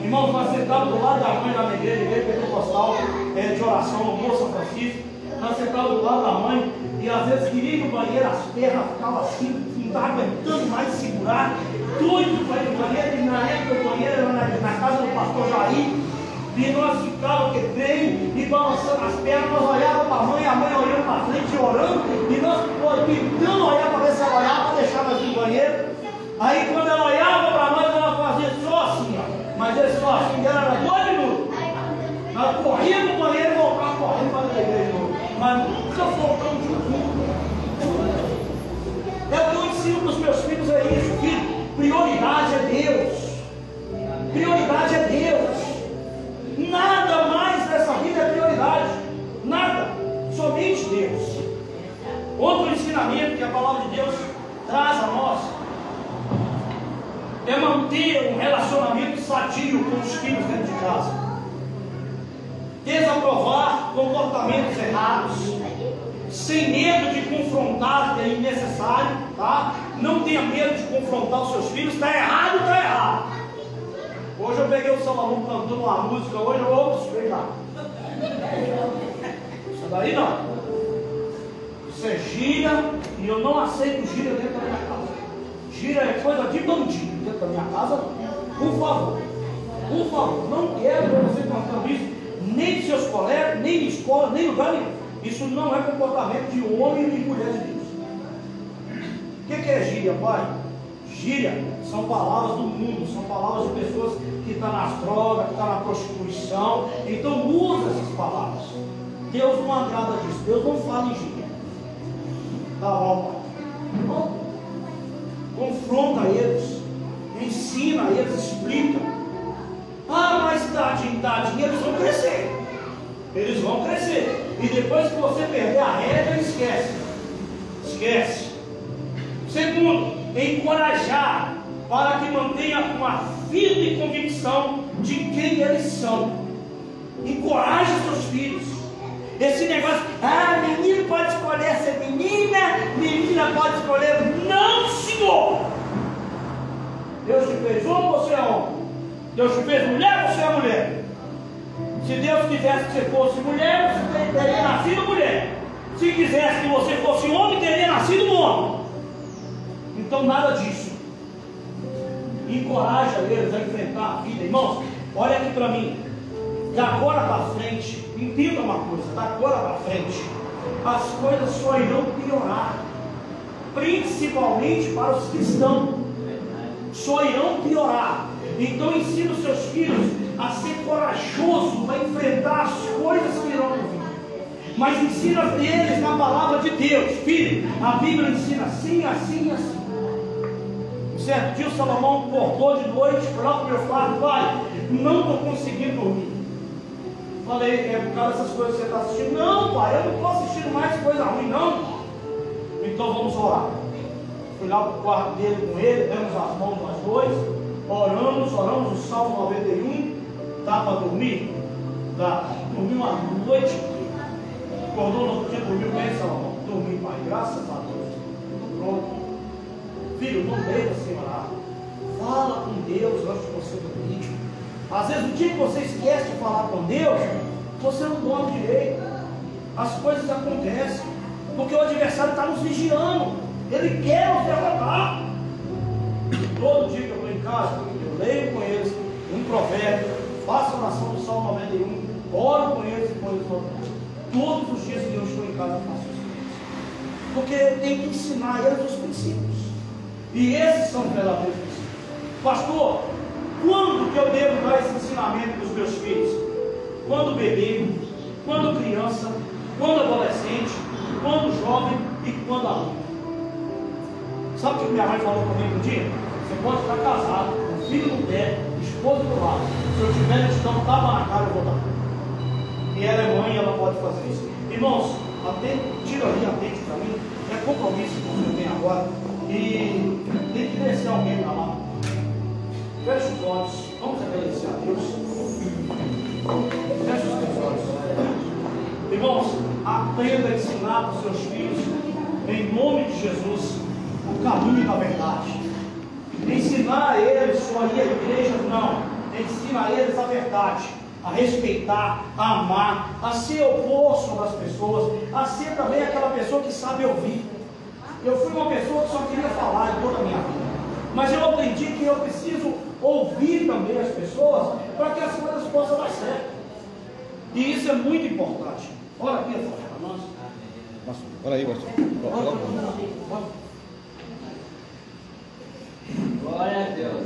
Irmãos, nós sentávamos do lado da mãe lá na igreja pentecostal de oração no Morro São Francisco. Nós sentávamos do lado da mãe e às vezes queria ir no banheiro, as pernas ficavam assim, não estava aguentando mais segurar, doido para ir no banheiro. E na época o banheiro era na casa do pastor Jair, e nós ficávamos quebrando e balançando as pernas. Nós olhávamos para a mãe olhando para frente e orando, e nós tentando olhar para ver se ela olhava para deixar nós no banheiro. Aí quando ela olhava para nós, ela fazia só assim, ó. Mas ele só assim, ela era 2 minutos. Nós corríamos no banheiro e voltávamos correndo para a igreja de novo. Mas nunca voltamos de culto. É o que eu ensino para os meus filhos, é isso, filho. Prioridade é Deus. Prioridade é Deus. Nada mais nessa vida é prioridade. Nada. Somente Deus. Outro ensinamento que a palavra de Deus traz a nós é manter um relacionamento sadio com os filhos dentro de casa. Desaprovar comportamentos errados. sem medo de confrontar, que é innecessário, tá? Não tenha medo de confrontar os seus filhos. Está errado, está errado. Hoje eu peguei o Salomão cantando uma música, hoje eu ouço, vem cá. Isso daí não. Isso é gíria, e eu não aceito gíria dentro da minha casa. Gíria é coisa de bandido dentro da minha casa, não. Por favor. Por favor, não quero ver você cantando isso, nem de seus colegas, nem de escola, nem lugar nenhum. Isso não é comportamento de homem e mulher de Deus. O que é gíria, pai? Gíria são palavras do mundo, são palavras de pessoas que estão nas drogas, que estão na prostituição. Então usa essas palavras. Deus não agrada disso. Deus não fala em gíria. Tá bom, pai? Bom, confronta eles, ensina eles, explica. Ah, mas tadinho, eles vão crescer. Eles vão crescer. E depois que você perder a rédea, esquece. Esquece. Segundo, encorajar para que mantenha uma firme convicção de quem eles são. Encoraje seus filhos. Esse negócio, menino pode escolher ser menina, menina pode escolher. Não, senhor! Deus te fez homem, você é homem. Deus te fez mulher, você é mulher. Se Deus quisesse que você fosse mulher, você teria nascido mulher. Se quisesse que você fosse homem, teria nascido homem. Então nada disso. Encoraja eles a enfrentar a vida. Irmãos, olha aqui para mim. Da agora para frente, entenda uma coisa, da agora para frente, as coisas só irão piorar. Principalmente para os cristãos. Só irão piorar. Então ensina os seus filhos a ser corajoso para enfrentar as coisas que irão vir. Mas ensina eles na palavra de Deus. Filho, a Bíblia ensina assim, assim, assim. Certo dia o Salomão acordou de noite, foi lá para o meu quarto, pai, não estou conseguindo dormir. Falei, é por causa dessas coisas que você está assistindo? Não, pai, eu não estou assistindo mais coisa ruim, não. Então vamos orar. Fui lá para o quarto dele com ele, demos as mãos nós dois, oramos o Salmo 91. Dá para dormir? Dá. Dormi uma noite, acordou no outro dia, dormiu bem, Salomão. Dormi, pai, graças a Deus. Pronto. Filho, não deixa sem orar. Fala com Deus antes de você dormir. Às vezes, no dia que você esquece de falar com Deus, você não dorme direito. As coisas acontecem, porque o adversário está nos vigiando. Ele quer nos derrotar. Todo dia que eu estou em casa, eu leio com eles um provérbio, faço a oração do Salmo 91, oro com eles e com eles oram. Todos os dias que eu estou em casa, eu faço isso. Porque tem que ensinar eles os princípios. E esses são os verdadeiros princípios. Pastor, quando que eu devo dar esse ensinamento para os meus filhos? Quando bebê, quando criança, quando adolescente, quando jovem e quando adulto. Sabe o que minha mãe falou comigo um dia? Você pode estar casado, com filho no pé, esposa do lado. Se eu tiver de dar um tapa na cara, eu vou dar. E ela é mãe, ela pode fazer isso. Irmãos, tira ali, atende para mim. É compromisso que você tem agora. E tem que descer alguém para lá. Feche os olhos. Vamos agradecer a Deus. Feche os teus olhos. Irmãos, aprenda a ensinar para os seus filhos, em nome de Jesus, o caminho da verdade. Ensinar a eles só ir à igreja, não. Ensina a eles a verdade, a respeitar, a amar, a ser oposto das pessoas, a ser também aquela pessoa que sabe ouvir. Eu fui uma pessoa que só queria falar em toda a minha vida, mas eu aprendi que eu preciso ouvir também as pessoas para que as coisas possam dar certo. E isso é muito importante. Olha aqui, para nós. Olha aí, pastor. Glória a Deus.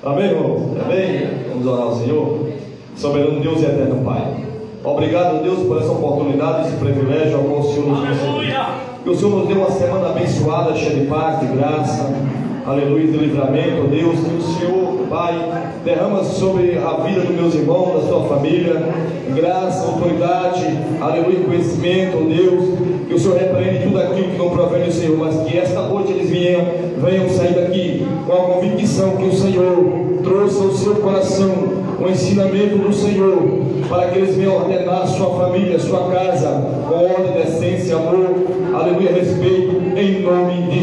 Amém, irmão? Amém? Vamos orar ao Senhor. Soberano Deus e eterno Pai, obrigado, Deus, por essa oportunidade, esse privilégio ao qual o Senhor nos concedeu. Que o Senhor nos deu uma semana abençoada, cheia de paz, de graça, aleluia, de livramento, Deus. Que o Senhor, Pai, derrama sobre a vida dos meus irmãos, da sua família, graça, autoridade, aleluia, conhecimento, Deus. Que o Senhor repreende tudo aquilo que não provém do Senhor, mas que esta noite eles venham sair daqui com a convicção que o Senhor trouxe ao seu coração o ensinamento do Senhor, para que eles venham ordenar sua família, sua casa, com ordem, decência, nome